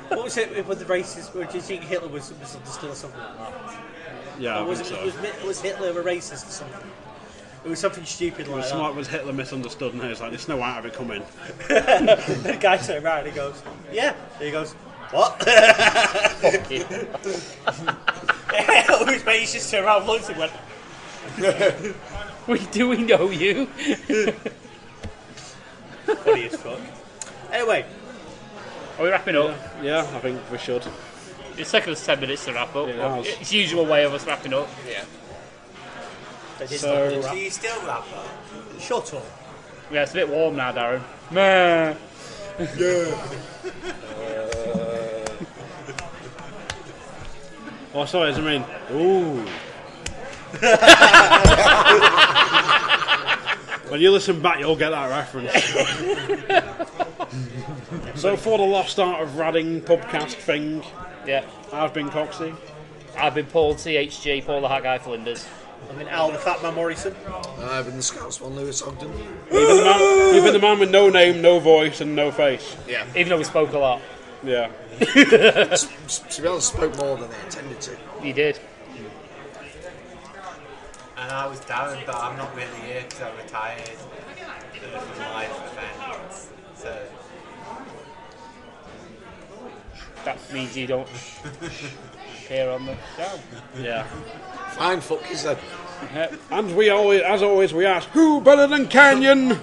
What was it with the racists? Do you think Hitler was misunderstood or something like that? yeah, Or I think so. was Hitler a racist or something? It was something stupid like that. Was Hitler misunderstood, and he was like, "There's no out of it coming." The guy turned around and he goes, "Yeah." And he goes, "What?" Fuck you. His mate just turned around, looked and went, Do we know you? funny as fuck. Anyway, Are we wrapping up? Yeah, I think we should. It's taken us 10 minutes to wrap up. Yeah, it has. It's the usual way of us wrapping up. Yeah. they did So- not Do you still wrap up? shut up. Yeah, it's a bit warm now, Darren. Meh. Oh, sorry, I mean, ooh. When you listen back, you'll get that reference. So for the lost art of radding Pubcast thing, Yeah. I've been Coxy. I've been Paul THG, Paul the Hat Guy Flinders. I mean, Al the Fat Man Morrison. I've been the Scots one, Lewis Ogden. You've been the man with no name, no voice, and no face. Yeah. Even though we spoke a lot. Yeah. To be honest, spoke more than they intended to. You did. And I was Darren, but I'm not really here because I retired from live events. So, That means you don't appear on the show. Yeah. Fine, fuck you said. And we always, as always, we ask, who better than Canyon?